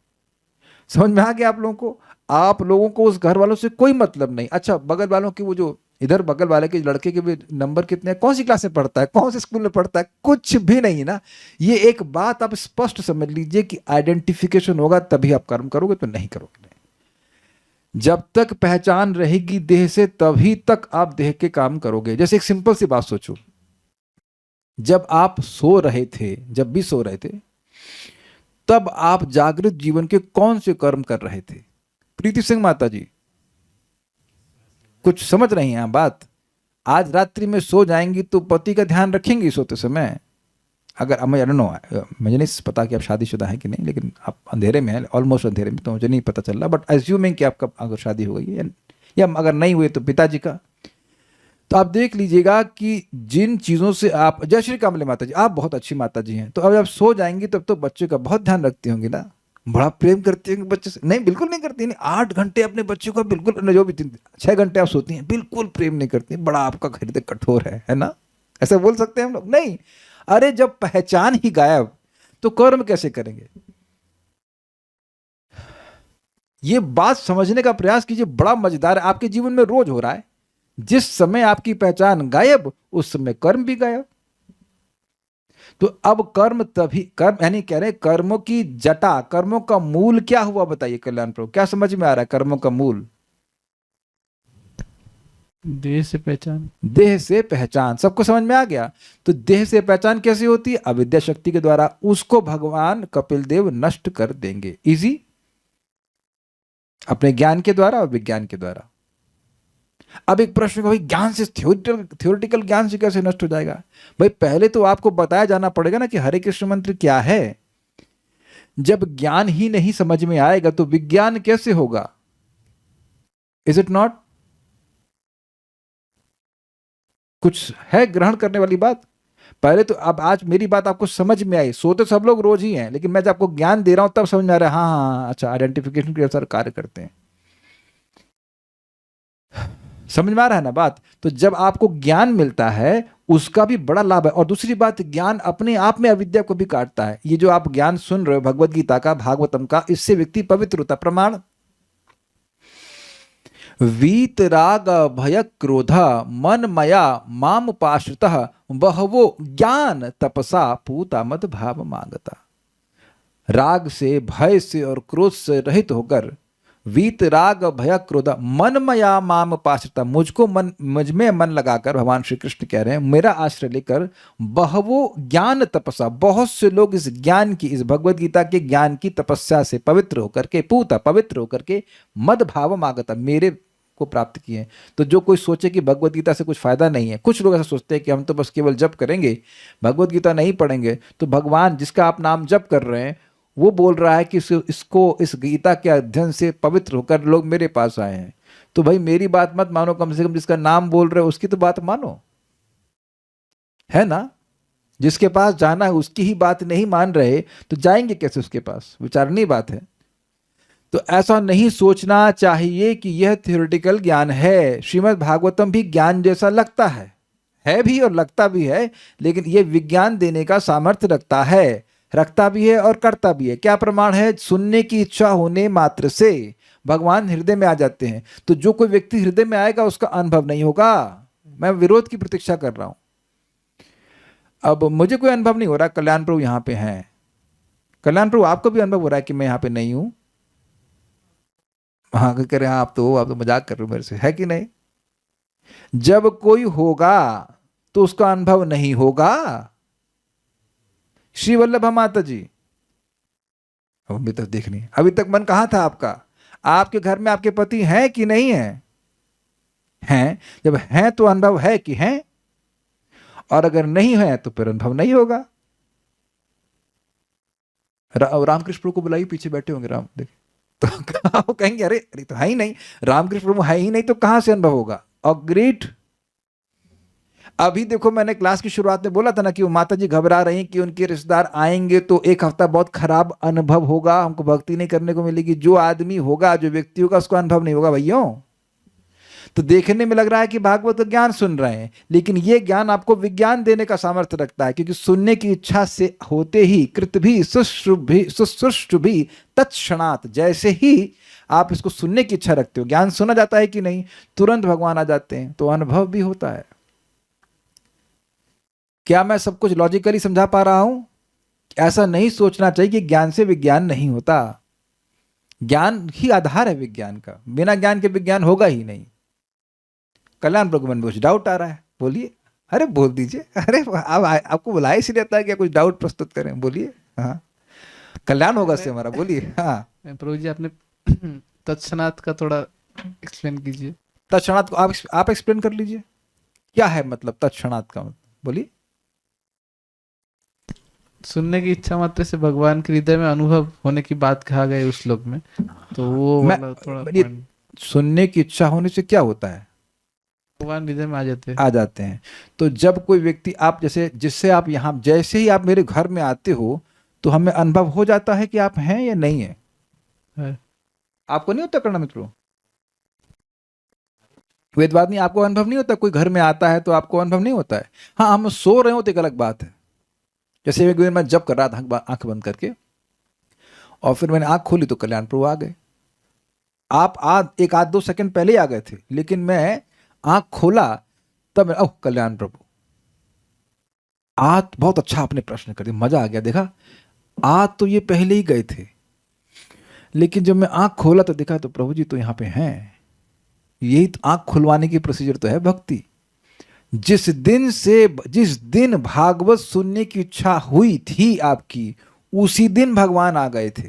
समझ में आ गया आप लोगों को? आप लोगों को उस घर वालों से कोई मतलब नहीं। अच्छा, बगल वालों की, वो जो इधर बगल वाले के लड़के के भी नंबर कितने हैं, कौन सी क्लास में पढ़ता है, कौन से स्कूल में पढ़ता है, कुछ भी नहीं ना। ये एक बात आप स्पष्ट समझ लीजिए कि आइडेंटिफिकेशन होगा तभी आप कर्म करोगे, तो नहीं करोगे। जब तक पहचान रहेगी देह से, तभी तक आप देह के काम करोगे। जैसे एक सिंपल सी बात सोचो, जब आप सो रहे थे, जब भी सो रहे थे, तब आप जागृत जीवन के कौन से कर्म कर रहे थे? प्रीति सिंह माता जी, कुछ समझ रही हैं बात? आज रात्रि में सो जाएंगी तो पति का ध्यान रखेंगी सोते समय? अगर मैं नो, मुझे नहीं पता कि आप शादीशुदा हैं कि नहीं, लेकिन आप अंधेरे में हैं, ऑलमोस्ट अंधेरे में, तो मुझे नहीं पता चल रहा, बट एज्यूमिंग कि आपका अगर शादी हो गई है, या अगर नहीं हुई तो पिताजी का, तो आप देख लीजिएगा कि जिन चीज़ों से आप, जय श्री कामले माता जी, आप बहुत अच्छी माता जी हैं, तो अब आप सो जाएंगी तब तो बच्चे का बहुत ध्यान रखती होंगी ना, बड़ा प्रेम करती होंगी बच्चे से? नहीं, बिल्कुल नहीं करती। नहीं, 8 घंटे अपने बच्चे को बिल्कुल, जो भी 6 घंटे आप सोती हैं, बिल्कुल प्रेम नहीं करती। बड़ा आपका हृदय कठोर है ना? ऐसा बोल सकते हैं हम लोग? नहीं। अरे जब पहचान ही गायब, तो कर्म कैसे करेंगे? ये बात समझने का प्रयास कीजिए, बड़ा मजेदार है, आपके जीवन में रोज हो रहा है। जिस समय आपकी पहचान गायब, उस समय कर्म भी गायब। तो अब कर्म तभी, कर्म यानी कह रहे कर्मों की जटा, कर्मों का मूल क्या हुआ बताइए कल्याण प्रभु? क्या समझ में आ रहा है कर्मों का मूल? देह से पहचान। देह से पहचान, सबको समझ में आ गया? तो देह से पहचान कैसे होती है? अविद्या शक्ति के द्वारा। उसको भगवान कपिल देव नष्ट कर देंगे। इजी, अपने ज्ञान के द्वारा और विज्ञान के द्वारा। अब एक प्रश्न भाई, ज्ञान से, थ्योरेटिकल ज्ञान से कैसे नष्ट हो जाएगा? भाई पहले तो आपको बताया जाना पड़ेगा ना कि हरे कृष्ण मंत्र क्या है। जब ज्ञान ही नहीं समझ में आएगा तो विज्ञान कैसे होगा? Is it not? कुछ है ग्रहण करने वाली बात? पहले तो, अब आज मेरी बात आपको समझ में आई। सोते सब लोग रोज ही हैं, लेकिन मैं जब आपको ज्ञान दे रहा हूं तब समझ में आ रहा है, हाँ, अच्छा, आइडेंटिफिकेशन के अनुसार कार्य करते हैं। समझ में आ रहा है ना बात? तो जब आपको ज्ञान मिलता है, उसका भी बड़ा लाभ है। और दूसरी बात, ज्ञान अपने आप में अविद्या को भी काटता है। ये जो आप ज्ञान सुन रहे हो भगवत गीता का, भागवतम का, इससे व्यक्ति पवित्र होता। प्रमाण, वीतराग भय क्रोध मन मया माम उपाश्रितः बहवो ज्ञान तपसा पूता मद भाव मांगता। राग से, भय से और क्रोध से रहित होकर, वीतराग भय क्रोध मन मया माम उपाश्रितः, मुझ में मन लगाकर भगवान श्री कृष्ण कह रहे हैं, मेरा आश्रय लेकर, बहवो ज्ञान तपसा, बहुत से लोग इस ज्ञान की, इस भगवत गीता के ज्ञान की तपस्या से पवित्र होकर के, पूता, पवित्र होकर के, मद भाव मांगता, मेरे को प्राप्त किए हैं। तो जो कोई सोचे कि भगवत गीता से कुछ फायदा नहीं है, कुछ लोग ऐसा सोचते हैं कि हम तो बस केवल जप करेंगे, भगवत गीता नहीं पढ़ेंगे, तो भगवान जिसका आप नाम जप कर रहे हैं वो बोल रहा है कि इस गीता के अध्ययन से पवित्र होकर लोग मेरे पास आए हैं। तो भाई मेरी बात मत मानो, कम से कम जिसका नाम बोल रहे हो उसकी तो बात मानो, है ना। जिसके पास जाना है उसकी ही बात नहीं मान रहे तो जाएंगे कैसे उसके पास, विचारनीय बात है। तो ऐसा नहीं सोचना चाहिए कि यह थ्योरेटिकल ज्ञान है। श्रीमद् भागवतम भी ज्ञान जैसा लगता है भी और लगता भी है, लेकिन यह विज्ञान देने का सामर्थ्य रखता भी है और करता भी है। क्या प्रमाण है? सुनने की इच्छा होने मात्र से भगवान हृदय में आ जाते हैं। तो जो कोई व्यक्ति हृदय में आएगा उसका अनुभव नहीं होगा। मैं विरोध की प्रतीक्षा कर रहा हूं। अब मुझे कोई अनुभव नहीं हो रहा, कल्याण प्रभु यहां पे हैं। कल्याण प्रभु आपको भी अनुभव हो रहा है कि मैं यहां पे नहीं हूं? हाँ कह रहे हैं आप तो मजाक कर रहे हो मेरे से, है कि नहीं? जब कोई होगा तो उसका अनुभव नहीं होगा। श्री वल्लभा माता जी, अभी तक देखनी, अभी तक मन कहां था आपका? आपके घर में आपके पति हैं कि नहीं है? हैं। जब हैं तो अनुभव है कि हैं, और अगर नहीं है तो फिर अनुभव नहीं होगा। रामकृष्ण प्रभु को बुलाइए, पीछे बैठे होंगे राम, देख तो वो कहेंगे अरे अरे तो है ही नहीं, रामकृष्ण प्रभु है ही नहीं तो कहां से अनुभव होगा। और ग्रेट, अभी देखो मैंने क्लास की शुरुआत में बोला था ना कि वो माता जी घबरा रही कि उनके रिश्तेदार आएंगे तो एक हफ्ता बहुत खराब अनुभव होगा, हमको भक्ति नहीं करने को मिलेगी। जो आदमी होगा, जो व्यक्ति होगा, उसको अनुभव नहीं होगा भैया। तो देखने में लग रहा है कि भागवत का ज्ञान सुन रहे हैं, लेकिन ये ज्ञान आपको विज्ञान देने का सामर्थ्य रखता है, क्योंकि सुनने की इच्छा से होते ही कृत भी शुश्रुभ भी तत्क्षणात्, जैसे ही आप इसको सुनने की इच्छा रखते हो, ज्ञान सुना जाता है कि नहीं, तुरंत भगवान आ जाते हैं, तो अनुभव भी होता है। क्या मैं सब कुछ लॉजिकली समझा पा रहा हूं? ऐसा नहीं सोचना चाहिए कि ज्ञान से विज्ञान नहीं होता। ज्ञान ही आधार है विज्ञान का, बिना ज्ञान के विज्ञान होगा ही नहीं। कल्याण प्रभु मन में कुछ डाउट आ रहा है, बोलिए। अरे बोल दीजिए, अरे अब आपको बुलाया इसलिए आता है कि कुछ डाउट प्रस्तुत करें, बोलिए। हाँ कल्याण होगा से हमारा, बोलिए। हाँ प्रभु जी आपने तत्क्षणात का थोड़ा एक्सप्लेन कीजिए। तत्क्षणात को आप एक्सप्लेन कर लीजिए, क्या है मतलब तत्क्षणात का मतलब, बोलिए। सुनने की इच्छा मात्र से भगवान के हृदय में अनुभव होने की बात कहा गई उस श्लोक में, तो वो वाला थोड़ा सुनने की इच्छा होने से क्या होता है? भगवान हृदय में आ जाते हैं। तो जब कोई व्यक्ति आप जिससे आप यहाँ, जैसे ही आप मेरे घर में आते हो तो हमें अनुभव हो जाता है कि आप हैं या नहीं है। आपको नहीं होता कर्ण मित्रों? वेदवाद नहीं, आपको अनुभव नहीं होता? कोई घर में आता है तो आपको अनुभव नहीं होता है? हाँ हम सो रहे हो तो एक अलग बात है। जैसे मैं जब कर रहा था आंख बंद करके, और फिर मैंने आंख खोली तो कल्याण प्रभु आ गए। आप एक आध 2 सेकंड पहले ही आ गए थे, लेकिन मैं आंख खोला तब ओह कल्याण प्रभु। आज बहुत अच्छा आपने प्रश्न कर दिया, मजा आ गया। देखा, आज तो ये पहले ही गए थे, लेकिन जब मैं आंख खोला तो देखा तो प्रभु जी तो यहाँ पे हैं। यही तो आंख खुलवाने की प्रोसीजर तो है भक्ति। जिस दिन भागवत सुनने की इच्छा हुई थी आपकी, उसी दिन भगवान आ गए थे।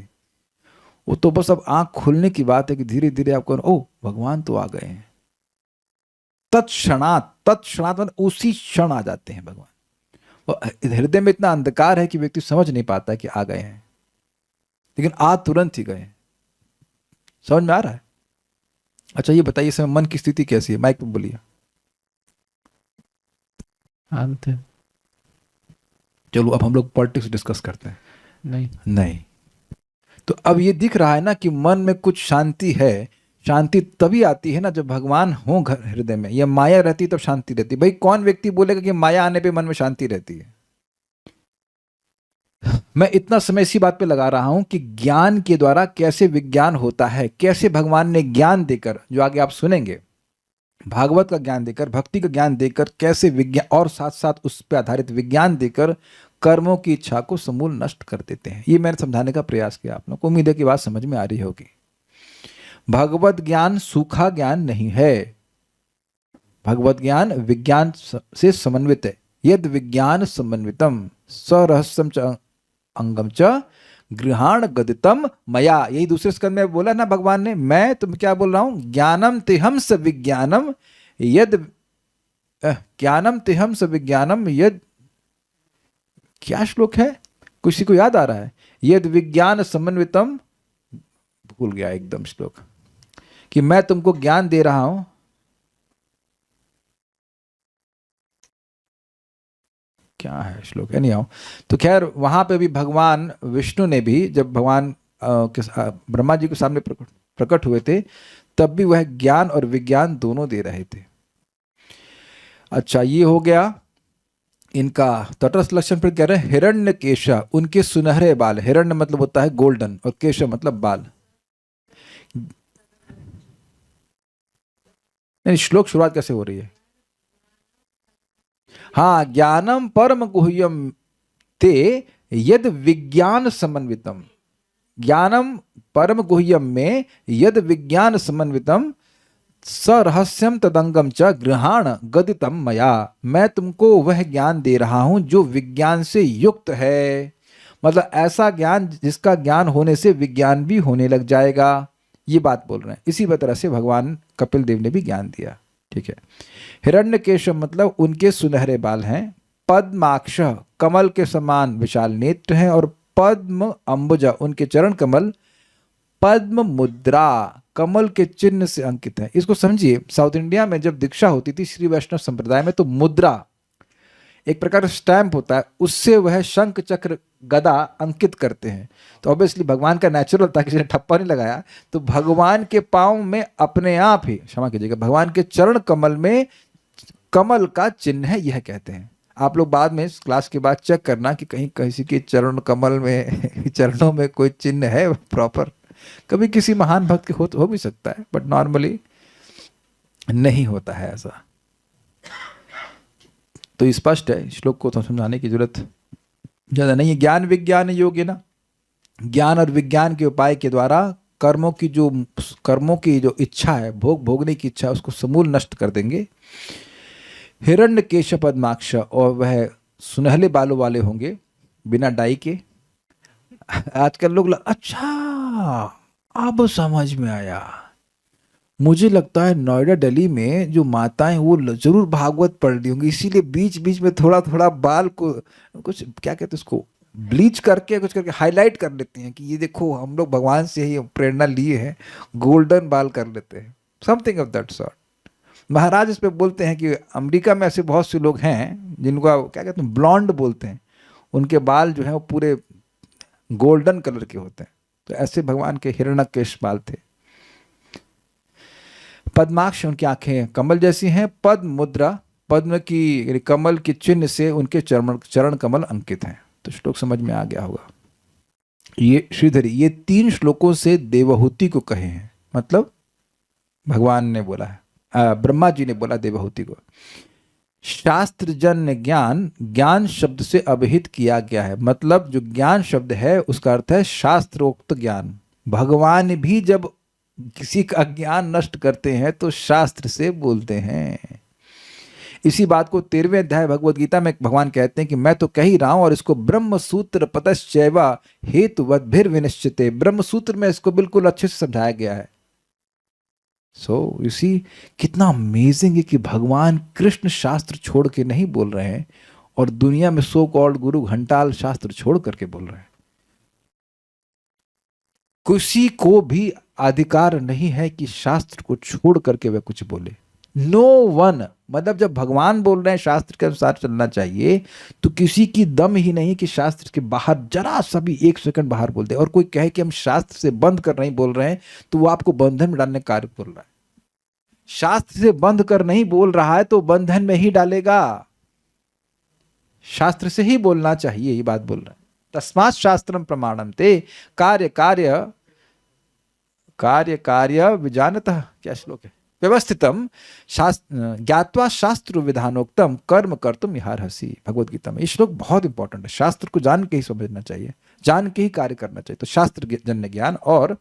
वो तो बस अब आंख खुलने की बात है कि धीरे धीरे आपको ओ भगवान तो आ गए हैं। तत्क्षणात मतलब उसी क्षण आ जाते हैं भगवान। हृदय में इतना अंधकार है कि व्यक्ति समझ नहीं पाता कि आ गए हैं, लेकिन आज तुरंत ही गए। समझ में आ रहा है? अच्छा ये बताइए, समय मन की स्थिति कैसी है? माइक पे बोलिए। चलो अब हम लोग पॉलिटिक्स डिस्कस करते हैं। नहीं। तो अब ये दिख रहा है ना कि मन में कुछ शांति है। शांति तभी आती है ना जब भगवान हो घर हृदय में, या माया रहती तब शांति रहती। भाई कौन व्यक्ति बोलेगा कि माया आने पे मन में शांति रहती है? मैं इतना समय इसी बात पे लगा रहा हूं कि ज्ञान के द्वारा कैसे विज्ञान होता है, कैसे भगवान ने ज्ञान देकर, जो आगे आप सुनेंगे, भागवत का ज्ञान देकर, भक्ति का ज्ञान देकर, कैसे विज्ञान और साथ साथ उस पर आधारित विज्ञान देकर कर्मों की इच्छा को समूल नष्ट कर देते हैं। ये मैंने समझाने का प्रयास किया। आप लोगों को उम्मीद है कि बात समझ में आ रही होगी। भगवत ज्ञान सूखा ज्ञान नहीं है। भगवत ज्ञान विज्ञान से समन्वित है। यद विज्ञान समन्वितम सरहस्यम च अंगम च गृहाण गदितम मया। यही दूसरे स्कंद में बोला ना भगवान ने, मैं तुम क्या बोल रहा हूं, ज्ञानम तेहम स विज्ञानम यद, ज्ञानम तेहम स विज्ञानम यद, क्या श्लोक है, किसी को याद आ रहा है, यद विज्ञान समन्वितम, भूल गया एकदम श्लोक, कि मैं तुमको ज्ञान दे रहा हूं, क्या है श्लोक है, नहीं आओ। तो खैर वहां पे भी भगवान विष्णु ने भी, जब भगवान ब्रह्मा जी के सामने प्रकट हुए थे, तब भी वह ज्ञान और विज्ञान दोनों दे रहे थे। अच्छा, ये हो गया इनका तटस्थ लक्षण। फिर कह रहे हैं हिरण्य केशा, उनके सुनहरे बाल, हिरण्य मतलब होता है गोल्डन और केशा मतलब बाल। नहीं, श्लोक शुरुआत कैसे हो रही है, हाँ, ज्ञानम परम गुह्यम ते यद विज्ञान समन्वितम, ज्ञानम परम गुह्यम में यद विज्ञान समन्वितम स रहस्यम तदंगम च गृहाण गदितम मया, मैं तुमको वह ज्ञान दे रहा हूं जो विज्ञान से युक्त है, मतलब ऐसा ज्ञान जिसका ज्ञान होने से विज्ञान भी होने लग जाएगा, ये बात बोल रहे हैं। इसी तरह से भगवान कपिल देव ने भी ज्ञान दिया। ठीक है, हिरण्यकेश मतलब उनके सुनहरे बाल हैं, पद्माक्ष कमल के समान विशाल नेत्र हैं, और पद्म अंबुजा उनके चरण कमल पद्म मुद्रा कमल के चिन्ह से अंकित है। इसको समझिए, साउथ इंडिया में जब दीक्षा होती थी श्री वैष्णव संप्रदाय में, तो मुद्रा एक प्रकार स्टैंप होता है, उससे वह शंख चक्र गदा अंकित करते हैं। तो ऑब्वियसली भगवान का नेचुरल था, किसी ने ठप्पा नहीं लगाया, तो भगवान के पांव में अपने आप ही, क्षमा कीजिएगा, भगवान के चरण कमल में कमल का चिन्ह है, यह कहते हैं। आप लोग बाद में क्लास के बाद चेक करना कि कहीं किसी के चरण कमल में चरणों में कोई चिन्ह है प्रॉपर, कभी किसी महान भक्त के हो भी सकता है, बट नॉर्मली नहीं होता है ऐसा। तो स्पष्ट है, श्लोक को तो समझाने की जरूरत ज्यादा नहीं है। ज्ञान विज्ञान योग्य ना, ज्ञान और विज्ञान के उपाय के द्वारा कर्मों की जो इच्छा है, भोगने की इच्छा, उसको समूल नष्ट कर देंगे। हिरण्य केश पद्माक्ष, और वह सुनहले बालों वाले होंगे बिना डाई के। आजकल लोग अच्छा अब समझ में आया, मुझे लगता है नोएडा दिल्ली में जो माताएं वो जरूर भागवत पढ़ रही होंगी, इसीलिए बीच बीच में थोड़ा थोड़ा बाल को कुछ क्या कहते हैं उसको ब्लीच करके कुछ करके हाईलाइट कर लेती हैं कि ये देखो हम लोग भगवान से ही प्रेरणा लिए हैं, गोल्डन बाल कर लेते हैं, समथिंग ऑफ दैट सॉर्ट। महाराज इस पे बोलते हैं कि अमेरिका में ऐसे बहुत से लोग हैं जिनको क्या कहते हैं ब्लॉन्ड बोलते हैं, उनके बाल जो है वो पूरे गोल्डन कलर के होते हैं। तो ऐसे भगवान के हिरण्यकेश बाल थे। पद्माक्ष, उनकी आंखें कमल जैसी हैं। पद्म मुद्रा, पद्म की कमल के चिन्ह से उनके चरण कमल अंकित हैं। तो श्लोक समझ में आ गया होगा। ये श्रीधरी, ये 3 श्लोकों से देवहूति को कहे हैं, मतलब भगवान ने बोला है, ब्रह्मा जी ने बोला देवहूति को। शास्त्र जन्य ज्ञान, ज्ञान शब्द से अभिहित किया गया है, मतलब जो ज्ञान शब्द है उसका अर्थ है शास्त्रोक्त ज्ञान। भगवान भी जब किसी का ज्ञान नष्ट करते हैं तो शास्त्र से बोलते हैं। इसी बात को 13वें अध्याय भगवद गीता में भगवान कहते हैं कि मैं तो कह ही रहा हूं, और इसको ब्रह्म सूत्र पतश्चैवा हेतुवद्भिर विनिश्चिते, ब्रह्म सूत्र में इसको बिल्कुल अच्छे से समझाया गया है। सो यू सी कितना अमेजिंग है कि भगवान कृष्ण शास्त्र छोड़ के नहीं बोल रहे हैं, और दुनिया में सो कॉल्ड गुरु घंटाल शास्त्र छोड़ करके बोल रहे हैं। किसी को भी अधिकार नहीं है कि शास्त्र को छोड़ करके वह कुछ बोले। नो वन, मतलब जब भगवान बोल रहे हैं शास्त्र के अनुसार चलना चाहिए, तो किसी की दम ही नहीं कि शास्त्र के बाहर जरा सा भी 1 सेकंड बाहर बोल दे। और कोई कहे कि हम शास्त्र से बंद कर नहीं बोल रहे हैं, तो वो आपको बंधन में डालने का कार्य बोल रहा है। शास्त्र से बंद कर नहीं बोल रहा है तो बंधन में ही डालेगा। शास्त्र से ही बोलना चाहिए, ये बात बोल रहा है। तस्मात् शास्त्रम प्रमाणम ते कार्य कार्य कार्य कार्य विजानतः, क्या श्लोक है, व्यवस्थितम ज्ञात्वा शास्त्र विधानोक्तम कर्म कर्तुम इहार्हसि, भगवद गीता में। ये श्लोक बहुत इंपॉर्टेंट है। शास्त्र को जान के ही समझना चाहिए, जान के ही कार्य करना चाहिए। तो शास्त्र जन्य ज्ञान और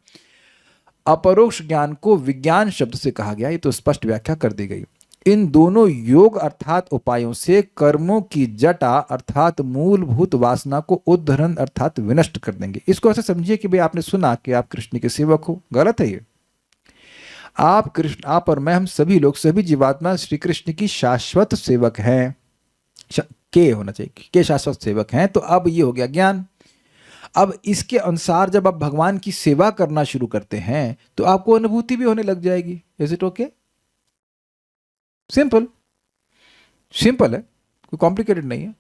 अपरोक्ष ज्ञान को विज्ञान शब्द से कहा गया, ये तो स्पष्ट व्याख्या कर दी गई। इन दोनों योग अर्थात उपायों से कर्मों की जटा अर्थात मूलभूत वासना को उद्धरण अर्थात विनष्ट कर देंगे। इसको ऐसे समझिए कि भाई आपने सुना कि आप कृष्ण के सेवक हो, गलत है ये। आप कृष्ण, आप और मैं, हम सभी लोग, सभी जीवात्मा श्री कृष्ण की शाश्वत सेवक हैं। के होना चाहिए, के शाश्वत सेवक हैं। तो अब ये हो गया ज्ञान। अब इसके अनुसार जब आप भगवान की सेवा करना शुरू करते हैं तो आपको अनुभूति भी होने लग जाएगी। Is it okay? Simple, simple है, कोई कॉम्प्लिकेटेड नहीं है।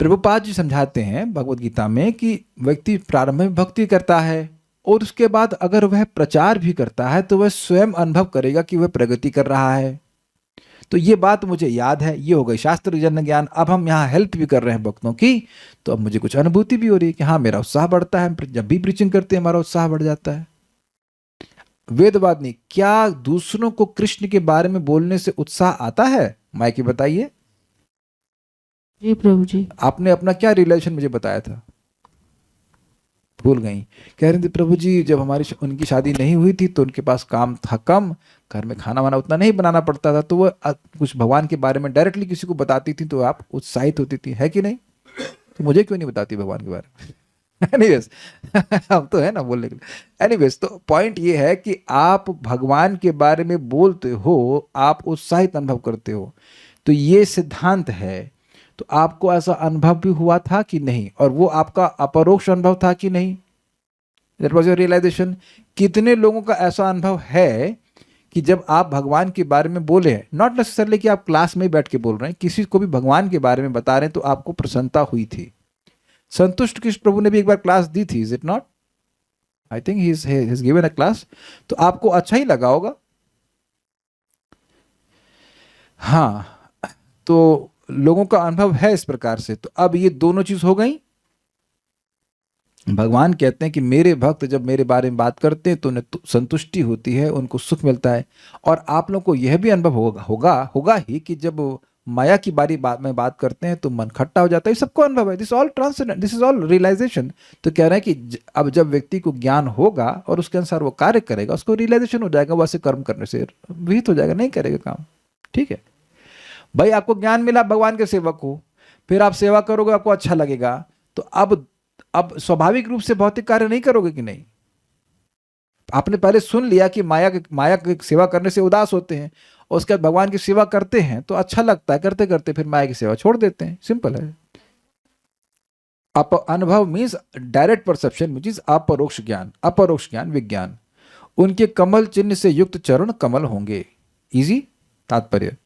प्रभुपाद जी समझाते हैं भगवत गीता में कि व्यक्ति प्रारंभ में भक्ति करता है और उसके बाद अगर वह प्रचार भी करता है तो वह स्वयं अनुभव करेगा कि वह प्रगति कर रहा है। तो ये बात मुझे याद है, ये हो गई शास्त्र जन्य ज्ञान। अब हम यहाँ हेल्प भी कर रहे हैं भक्तों की, तो अब मुझे कुछ अनुभूति भी हो रही है कि हाँ मेरा उत्साह बढ़ता है, जब भी प्रीचिंग करते हैं हमारा उत्साह बढ़ जाता है। वेदवाद नहीं, क्या दूसरों को कृष्ण के बारे में बोलने से उत्साह आता है? माइकी बताइए। जी प्रभु जी। आपने अपना क्या रिलेशन मुझे बताया था, भूल गई। कह रही थी प्रभु जी जब हमारी उनकी शादी नहीं हुई थी तो उनके पास काम था कम, घर में खाना वाना उतना नहीं बनाना पड़ता था, तो वह कुछ भगवान के बारे में डायरेक्टली किसी को बताती थी तो आप उत्साहित होती थी, है कि नहीं? तो मुझे क्यों नहीं बताती भगवान के बारे में? एनीवेज अब तो है ना बोलने के लिए। एनीवेज तो पॉइंट ये है कि आप भगवान के बारे में बोलते हो, आप उत्साहित अनुभव करते हो, तो ये सिद्धांत है। तो आपको ऐसा अनुभव भी हुआ था कि नहीं, और वो आपका अपरोक्ष अनुभव था कि नहीं? That was your realisation. कितने लोगों का ऐसा अनुभव है कि जब आप भगवान के बारे में बोले हैं, नॉट नेसेसरली कि आप क्लास में बैठ के बोल रहे हैं, किसी को भी भगवान के बारे में बता रहे हैं तो आपको प्रसन्नता हुई थी? संतुष्ट कृष्ण प्रभु ने भी एक बार क्लास दी थी, is it not? I think he has given a class, तो आपको अच्छा ही लगा होगा। हाँ, तो लोगों का अनुभव है इस प्रकार से। तो अब ये दोनों चीज हो गई। भगवान कहते हैं कि मेरे भक्त जब मेरे बारे में बात करते हैं तो उन्हें संतुष्टि होती है, उनको सुख मिलता है। और आप लोगों को यह भी अनुभव होगा ही कि जब माया की में बात करते हैं तो मन खट्टा हो जाता है। सबको अनुभव है, this all transcendent, this is all realisation. तो कह रहे हैं कि अब जब व्यक्ति को ज्ञान होगा और उसके अनुसार वो कार्य करेगा, उसको रियलाइजेशन हो जाएगा, वैसे कर्म करने से विहित हो जाएगा, नहीं करेगा काम। ठीक है भाई, आपको ज्ञान मिला, भगवान के सेवक हो, फिर आप सेवा करोगे, आपको अच्छा लगेगा, तो अब स्वाभाविक रूप से भौतिक कार्य नहीं करोगे कि नहीं? आपने पहले सुन लिया कि माया की सेवा करने से उदास होते हैं, और उसके बाद भगवान की सेवा करते हैं तो अच्छा लगता है, करते करते फिर माया की सेवा छोड़ देते हैं। सिंपल है। अनुभव means direct perception, which is अपरोक्ष ज्ञान। अपरोक्ष ज्ञान विज्ञान। उनके कमल चिन्ह से युक्त चरण कमल होंगे। इजी तात्पर्य।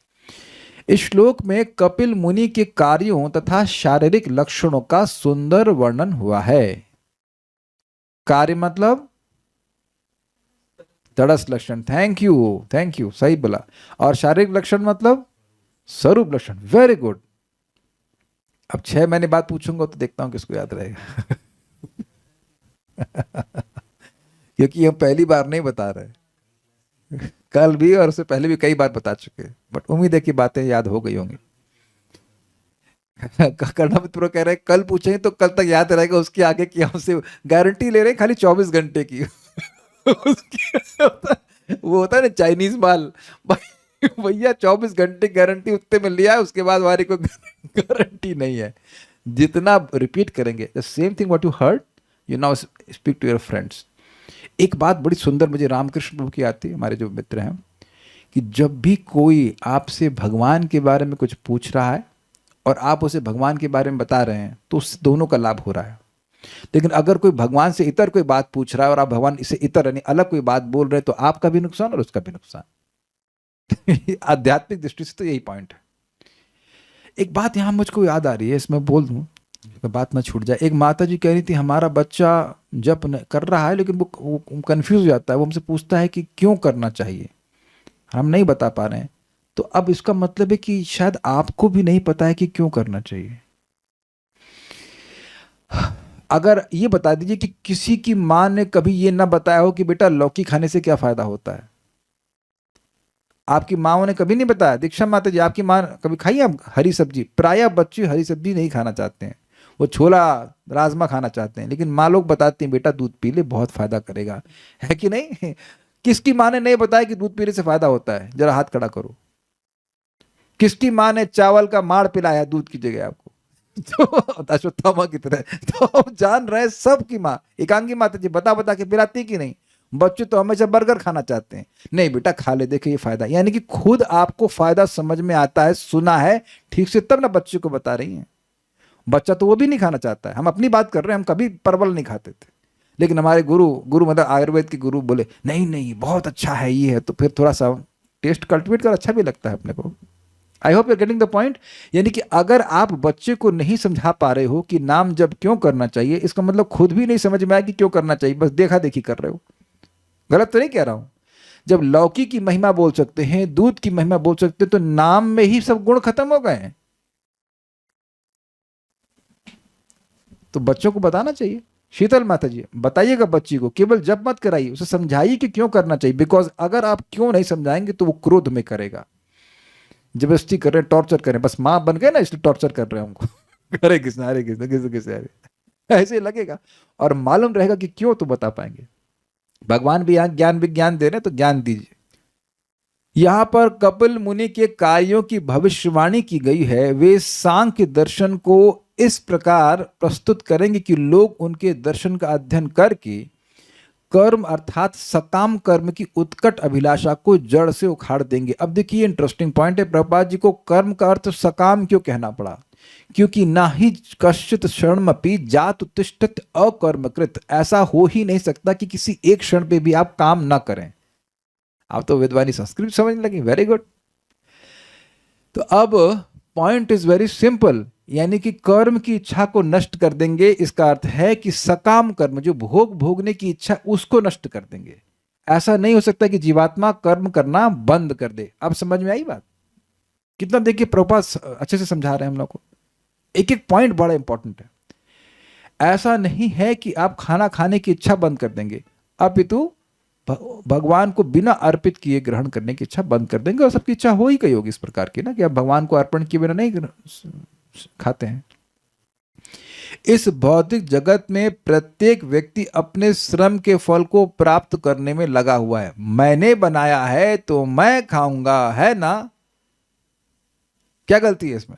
इस श्लोक में कपिल मुनि के कार्यों तथा शारीरिक लक्षणों का सुंदर वर्णन हुआ है। कार्य मतलब तड़स लक्षण, थैंक यू, सही बोला। और शारीरिक लक्षण मतलब स्वरूप लक्षण, वेरी गुड। अब 6 महीने बाद पूछूंगा तो देखता हूं किसको याद रहेगा क्योंकि हम पहली बार नहीं बता रहे, कल भी और उससे पहले भी कई बार बता चुके, बट उम्मीद है कि बातें याद हो गई होंगी कर्णमित प्रो कह रहे हैं कल पूछेंगे तो कल तक याद रहेगा, उसके आगे की हमसे गारंटी ले रहे हैं खाली 24 घंटे की वो होता है ना चाइनीज माल, भैया 24 घंटे गारंटी उतने में लिया है, उसके बाद हमारी कोई गारंटी नहीं है। जितना रिपीट करेंगे the same thing what you heard, you now speak to your friends. एक बात बड़ी सुंदर मुझे रामकृष्ण प्रभु की आती है, हमारे जो मित्र हैं, कि जब भी कोई आपसे भगवान के बारे में कुछ पूछ रहा है और आप उसे भगवान के बारे में बता रहे हैं तो उससे दोनों का लाभ हो रहा है। लेकिन अगर कोई भगवान से इतर कोई बात पूछ रहा है और आप भगवान इसे इतर यानी अलग कोई बात बोल रहे हैं तो आपका भी नुकसान और उसका भी नुकसान आध्यात्मिक दृष्टि से तो यही पॉइंट है। एक बात यहां मुझको याद आ रही है, इसमें बोल दूं, बात ना छूट जाए। एक माता जी कह रही थी हमारा बच्चा जप कर रहा है लेकिन वो कंफ्यूज हो जाता है, वो हमसे पूछता है कि क्यों करना चाहिए, हम नहीं बता पा रहे हैं। तो अब इसका मतलब है कि शायद आपको भी नहीं पता है कि क्यों करना चाहिए। अगर ये बता दीजिए कि किसी की मां ने कभी ये ना बताया हो कि बेटा लौकी खाने से क्या फायदा होता है, आपकी माओ ने कभी नहीं बताया। दीक्षा माता जी, आपकी मां कभी खाई आप हरी सब्जी? प्रायः बच्चे हरी सब्जी नहीं खाना चाहते हैं, वो छोला राजमा खाना चाहते हैं, लेकिन माँ लोग बताती हैं बेटा दूध पी ले बहुत फायदा करेगा, है कि नहीं? किसकी माँ ने नहीं बताया कि दूध पीने से फायदा होता है? जरा हाथ खड़ा करो। किसकी माँ ने चावल का माड़ पिलाया दूध की जगह आपको? तो अश्वत्थामा की तरह। तो हम जान रहे हैं सबकी माँ, एकांगी माता जी बता बता के पिलाती कि नहीं? बच्चे तो हमेशा बर्गर खाना चाहते हैं, नहीं बेटा खा ले, देखिए ये फायदा। यानी कि खुद आपको फायदा समझ में आता है, सुना है ठीक से, तब ना बच्चे को बता रही हैं। बच्चा तो वो भी नहीं खाना चाहता है। हम अपनी बात कर रहे हैं, हम कभी परवल नहीं खाते थे, लेकिन हमारे गुरु गुरु मतलब आयुर्वेद के गुरु बोले नहीं नहीं बहुत अच्छा है ये है, तो फिर थोड़ा सा टेस्ट कल्टिवेट कर, अच्छा भी लगता है अपने को। I hope you are getting the point. यानी कि अगर आप बच्चे को नहीं समझा पा रहे हो कि नाम जब क्यों करना चाहिए, इसका मतलब खुद भी नहीं समझ में आया कि क्यों करना चाहिए, बस देखा देखी कर रहे हो। गलत तो नहीं कह रहा हूं? जब लौकी की महिमा बोल सकते हैं, दूध की महिमा बोल सकते हैं, तो नाम में ही सब गुण खत्म हो गए हैं। तो बच्चों को बताना चाहिए। शीतल माता जी बताइएगा बच्ची को, केवल जब मत कराइए, उसे समझाइए कि क्यों करना चाहिए। बिकॉज अगर आप क्यों नहीं समझाएंगे तो वो क्रोध में करेगा, जबरदस्ती कर रहे हैं, टॉर्चर करें, बस माँ बन गए ना इसलिए टॉर्चर कर रहे हैं हमको। हरे कृष्ण हरे कृष्ण कृष्ण कृष्ण हरे, ऐसे ही लगेगा। और मालूम रहेगा कि क्यों, तो बता पाएंगे। भगवान भी यहाँ ज्ञान विज्ञान दे रहे हैं, तो ज्ञान दीजिए। यहां पर कपिल मुनि के कार्यों की भविष्यवाणी की गई है। वे सांख्य दर्शन को इस प्रकार प्रस्तुत करेंगे कि लोग उनके दर्शन का अध्ययन करके कर्म अर्थात सकाम कर्म की उत्कट अभिलाषा को जड़ से उखाड़ देंगे। अब देखिए इंटरेस्टिंग पॉइंट है, प्रभुपाद जी को कर्म का अर्थ सकाम क्यों कहना पड़ा? क्योंकि ना ही कश्चित क्षणमपि जात उत्तिष्ठत अकर्मकृत, ऐसा हो ही नहीं सकता कि किसी एक क्षण पे भी आप काम ना करें। आप तो विद्वानी संस्कृत समझने लगे, वेरी गुड। तो अब पॉइंट इज वेरी सिंपल, यानी कि कर्म की इच्छा को नष्ट कर देंगे। इसका अर्थ है कि सकाम कर्म, जो भोग भोगने की इच्छा, उसको नष्ट कर देंगे। ऐसा नहीं हो सकता कि जीवात्मा कर्म करना बंद कर दे। अब समझ में आई बात? कितना देखिए प्रभुपाद अच्छे से समझा रहे हैं हम लोग को, एक एक पॉइंट बड़ा इंपॉर्टेंट है। ऐसा नहीं है कि आप खाना खाने की इच्छा बंद कर देंगे, अपितु भगवान को बिना अर्पित किए ग्रहण करने की इच्छा बंद कर देंगे। और सबकी इच्छा हो ही गई होगी इस प्रकार की ना, कि आप भगवान को अर्पण किए बिना नहीं खाते हैं। इस भौतिक जगत में प्रत्येक व्यक्ति अपने श्रम के फल को प्राप्त करने में लगा हुआ है। मैंने बनाया है तो मैं खाऊंगा, है ना? क्या गलती है इसमें?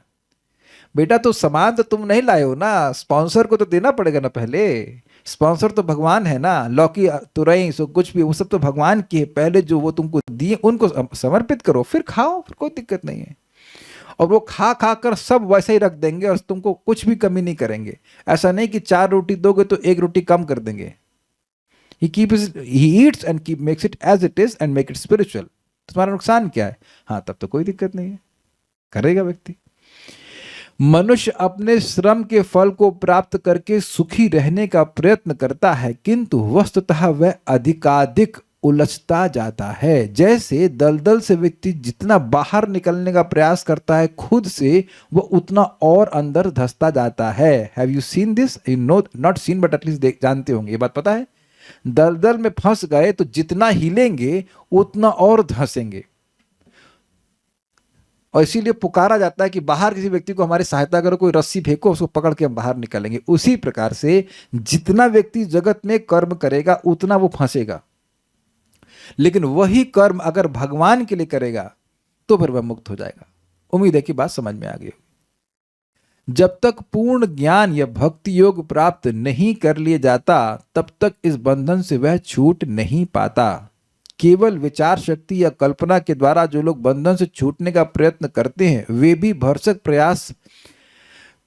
बेटा तो सामान तो तुम नहीं लाए हो ना, स्पॉन्सर को तो देना पड़ेगा ना पहले। स्पॉन्सर तो भगवान है ना, लौकी तुरई सो कुछ भी, वो सब तो भगवान की है। पहले जो वो तुमको दिए उनको समर्पित करो, फिर खाओ, फिर कोई दिक्कत नहीं है। और वो खा खा कर सब वैसे ही रख देंगे और तुमको कुछ भी कमी नहीं करेंगे। ऐसा नहीं कि 4 रोटी दोगे तो 1 रोटी कम कर देंगे। he eats and makes it as it is and make it spiritual। तुम्हारा नुकसान क्या है? हाँ, तब तो कोई दिक्कत नहीं है, करेगा व्यक्ति। मनुष्य अपने श्रम के फल को प्राप्त करके सुखी रहने का प्रयत्न करता है, किंतु वस्तुतः वह अधिकाधिक उलझता जाता है। जैसे दलदल से व्यक्ति जितना बाहर निकलने का प्रयास करता है खुद से, वह उतना और अंदर धंसता जाता है। Have you seen this? You know, not seen but at least जानते होंगे, ये बात पता है। दलदल में फंस गए तो जितना हिलेंगे उतना और धंसेंगे। और इसीलिए पुकारा जाता है कि बाहर किसी व्यक्ति को हमारी सहायता करो, कोई रस्सी फेंको, उसको पकड़ के हम बाहर निकालेंगे। उसी प्रकार से जितना व्यक्ति जगत में कर्म करेगा उतना वो फंसेगा, लेकिन वही कर्म अगर भगवान के लिए करेगा तो फिर वह मुक्त हो जाएगा। उम्मीद है कि बात समझ में आ गई। जब तक पूर्ण ज्ञान या भक्ति योग प्राप्त नहीं कर लिया जाता, तब तक इस बंधन से वह छूट नहीं पाता। केवल विचार शक्ति या कल्पना के द्वारा जो लोग बंधन से छूटने का प्रयत्न करते हैं, वे भी भरसक प्रयास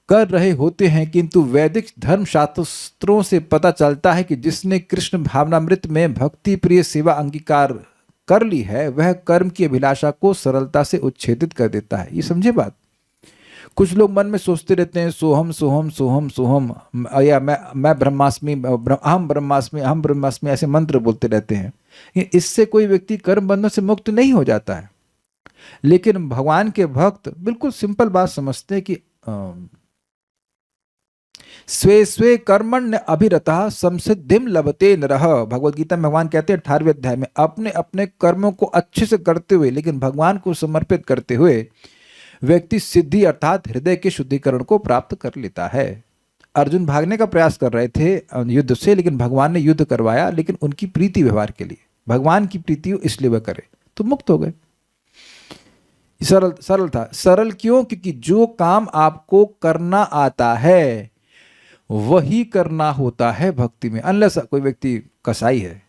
कर रहे होते हैं, किंतु वैदिक धर्म शास्त्रों से पता चलता है कि जिसने कृष्ण भावनामृत में भक्ति प्रिय सेवा अंगीकार कर ली है, वह कर्म की अभिलाषा को सरलता से उच्छेदित कर देता है। ये समझे बात? कुछ लोग मन में सोचते रहते हैं सोहम सोहम सोहम सोहम, या मैं ब्रह्मास्मि, अहम ब्रह्मास्मि, अहम ब्रह्मास्मि, ऐसे मंत्र बोलते रहते हैं। इससे कोई व्यक्ति कर्म बंधन से मुक्त नहीं हो जाता है। लेकिन भगवान के भक्त बिल्कुल सिंपल बात समझते हैं कि स्वे स्वे कर्मण्य अभिरतः संसिद्धिम लभते नरः। भगवद गीता में भगवान कहते हैं 18वें अध्याय में, अपने अपने कर्मों को अच्छे से करते हुए लेकिन भगवान को समर्पित करते हुए व्यक्ति सिद्धि अर्थात हृदय के शुद्धिकरण को प्राप्त कर लेता है। अर्जुन भागने का प्रयास कर रहे थे युद्ध से, लेकिन भगवान ने युद्ध करवाया, लेकिन उनकी प्रीति व्यवहार के लिए। भगवान की प्रीति हो इसलिए वह करे, तो मुक्त हो गए। सरल सरल था। सरल क्यों? क्योंकि जो काम आपको करना आता है वही करना होता है भक्ति में। अनलेस कोई व्यक्ति कसाई है,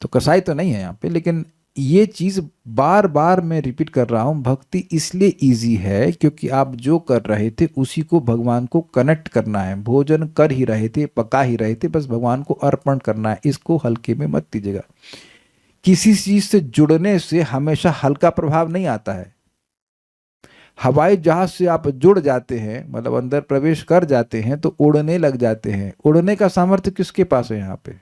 तो कसाई तो नहीं है यहाँ पे, लेकिन ये चीज बार बार मैं रिपीट कर रहा हूं, भक्ति इसलिए इजी है क्योंकि आप जो कर रहे थे उसी को भगवान को कनेक्ट करना है। भोजन कर ही रहे थे, पका ही रहे थे, बस भगवान को अर्पण करना है। इसको हल्के में मत दीजिएगा। किसी चीज से जुड़ने से हमेशा हल्का प्रभाव नहीं आता है। हवाई जहाज से आप जुड़ जाते हैं, मतलब अंदर प्रवेश कर जाते हैं, तो उड़ने लग जाते हैं। उड़ने का सामर्थ्य किसके पास है? यहाँ पे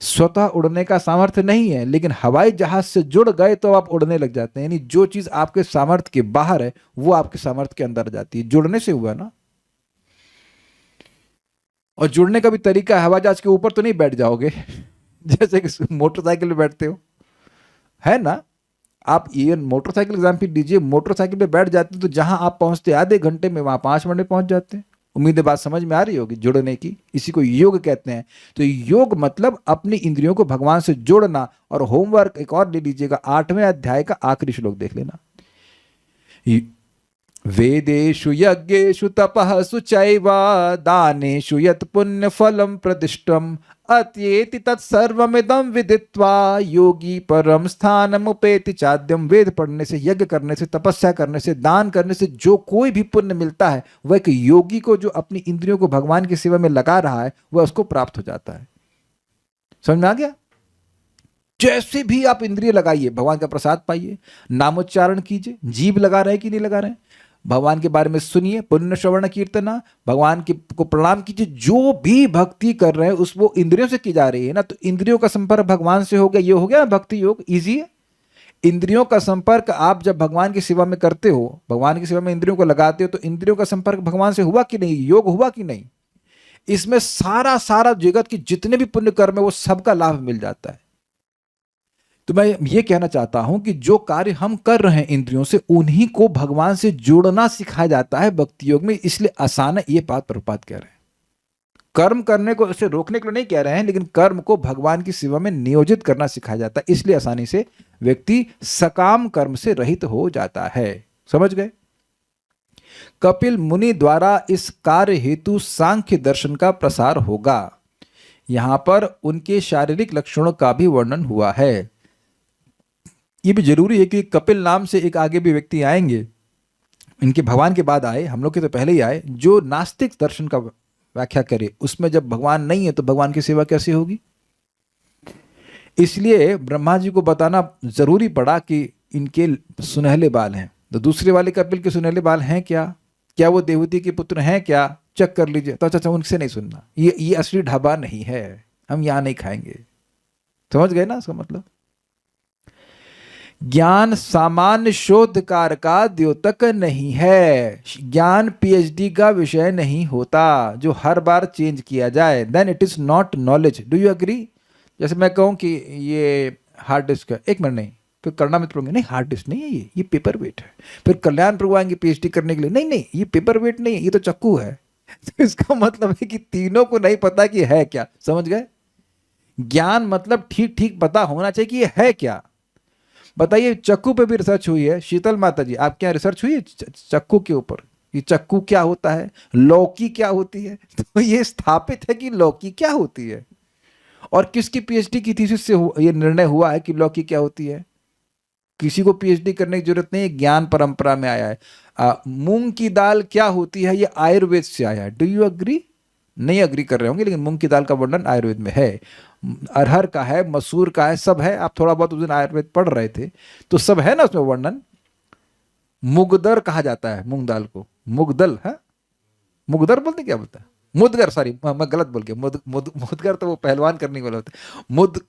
स्वतः उड़ने का सामर्थ्य नहीं है, लेकिन हवाई जहाज से जुड़ गए तो आप उड़ने लग जाते हैं। यानी जो चीज आपके सामर्थ्य के बाहर है वो आपके सामर्थ्य के अंदर जाती है। जुड़ने से हुआ ना। और जुड़ने का भी तरीका है, हवाई जहाज के ऊपर तो नहीं बैठ जाओगे जैसे कि मोटरसाइकिल पे बैठते हो, है ना। आप ये मोटरसाइकिल एग्जाम्पल दीजिए, मोटरसाइकिल पे बैठ जाते हैं तो जहां आप पहुंचते आधे घंटे में वहां 5 मिनट में पहुंच जाते हैं। उम्मीद है बात समझ में आ रही होगी जुड़ने की। इसी को योग कहते हैं। तो योग मतलब अपनी इंद्रियों को भगवान से जोड़ना। और होमवर्क एक और ले लीजिएगा, 8वें अध्याय का आखिरी श्लोक देख लेना। वेदेषु यज्ञेषु तपःसु चैव दानेषु यत् पुण्य फलम प्रतिष्ठम अत्येति तत्सर्वमिदं विदित्वा योगी परम स्थानमुपेति चाद्यम। वेद पढ़ने से, यज्ञ करने से, तपस्या करने से, दान करने से जो कोई भी पुण्य मिलता है वह एक योगी को, जो अपनी इंद्रियों को भगवान की सेवा में लगा रहा है, वह उसको प्राप्त हो जाता है। समझ में आ गया? जैसे भी आप इंद्रिय लगाइए, भगवान का प्रसाद पाइए, नामोच्चारण कीजिए, जीभ लगा रहे कि नहीं लगा रहे, भगवान के बारे में सुनिए, पुण्य श्रवण कीर्तना, भगवान को प्रणाम कीजिए। जो भी भक्ति कर रहे हैं उस वो इंद्रियों से की जा रही है ना, तो इंद्रियों का संपर्क भगवान से हो गया, ये हो गया भक्ति योग। इजी है। इंद्रियों का संपर्क आप जब भगवान की सेवा में करते हो, भगवान की सेवा में इंद्रियों को लगाते हो, तो इंद्रियों का संपर्क भगवान से हुआ कि नहीं, योग हुआ कि नहीं। इसमें सारा सारा जगत की जितने भी पुण्य कर्म है वो सबका लाभ मिल जाता है। तो मैं ये कहना चाहता हूं कि जो कार्य हम कर रहे हैं इंद्रियों से, उन्हीं को भगवान से जोड़ना सिखाया जाता है भक्ति योग में। इसलिए आसान है, ये बात प्रभुपाद कह रहे हैं। कर्म करने को इसे रोकने के लिए नहीं कह रहे हैं, लेकिन कर्म को भगवान की सेवा में नियोजित करना सिखाया जाता है। इसलिए आसानी से व्यक्ति सकाम कर्म से रहित हो जाता है। समझ गए? कपिल मुनि द्वारा इस कार्य हेतु सांख्य दर्शन का प्रसार होगा। यहां पर उनके शारीरिक लक्षणों का भी वर्णन हुआ है। ये भी जरूरी है कि कपिल नाम से एक आगे भी व्यक्ति आएंगे, इनके भगवान के बाद आए, हम लोग के तो पहले ही आए, जो नास्तिक दर्शन का व्याख्या करे। उसमें जब भगवान नहीं है तो भगवान की सेवा कैसे होगी? इसलिए ब्रह्मा जी को बताना जरूरी पड़ा कि इनके सुनहले बाल हैं। तो दूसरे वाले कपिल के सुनहले बाल हैं क्या? क्या वो देवती के पुत्र हैं क्या? चेक कर लीजिए। तो अच्छा, उनसे नहीं सुनना, ये असली ढाबा नहीं है, हम यहां नहीं खाएंगे। समझ गए ना इसका मतलब? ज्ञान सामान्य शोधकार का द्योतक नहीं है। ज्ञान पीएचडी का विषय नहीं होता जो हर बार चेंज किया जाए। Then it is not knowledge. Do you agree? जैसे मैं कहूं कि ये हार्ड डिस्क है, एक मिनट नहीं, फिर करना मित्र होंगे, नहीं हार्ड डिस्क नहीं है, ये पेपर वेट है। फिर कल्याण प्रभु आएंगे पीएचडी करने के लिए, नहीं नहीं ये पेपर वेट नहीं है, ये तो चक्कू है। तो इसका मतलब है कि तीनों को नहीं पता कि है क्या। समझ गए? ज्ञान मतलब ठीक ठीक पता होना चाहिए कि ये है क्या। बताइए, चक्कू पे भी रिसर्च हुई है। शीतल माता जी, आपके यहाँ रिसर्च हुई है चक्कू के ऊपर? ये चक्कू क्या होता है, लौकी क्या होती है? तो ये स्थापित है कि लौकी क्या होती है। और किसकी पीएचडी की थीसिस से ये निर्णय हुआ है कि लौकी क्या होती है? किसी को पीएचडी करने की जरूरत नहीं, ज्ञान परंपरा में आया है। मूंग की दाल क्या होती है, ये आयुर्वेद से आया है। Do you agree? नहीं अग्री कर रहे होंगे, लेकिन मूंग की दाल का वर्णन आयुर्वेद में है। अरहर का है, मसूर का है, सब है। आप थोड़ा बहुत उस दिन आयुर्वेद पढ़ रहे थे तो सब है ना उसमें वर्णन। मुगदर कहा जाता है मूंग दाल को, मुगदल है, मुगदर बोलते क्या बोलता है, मुदगर, सॉरी मैं गलत बोल गया। मुदगर तो वो पहलवान करने वाला होता है।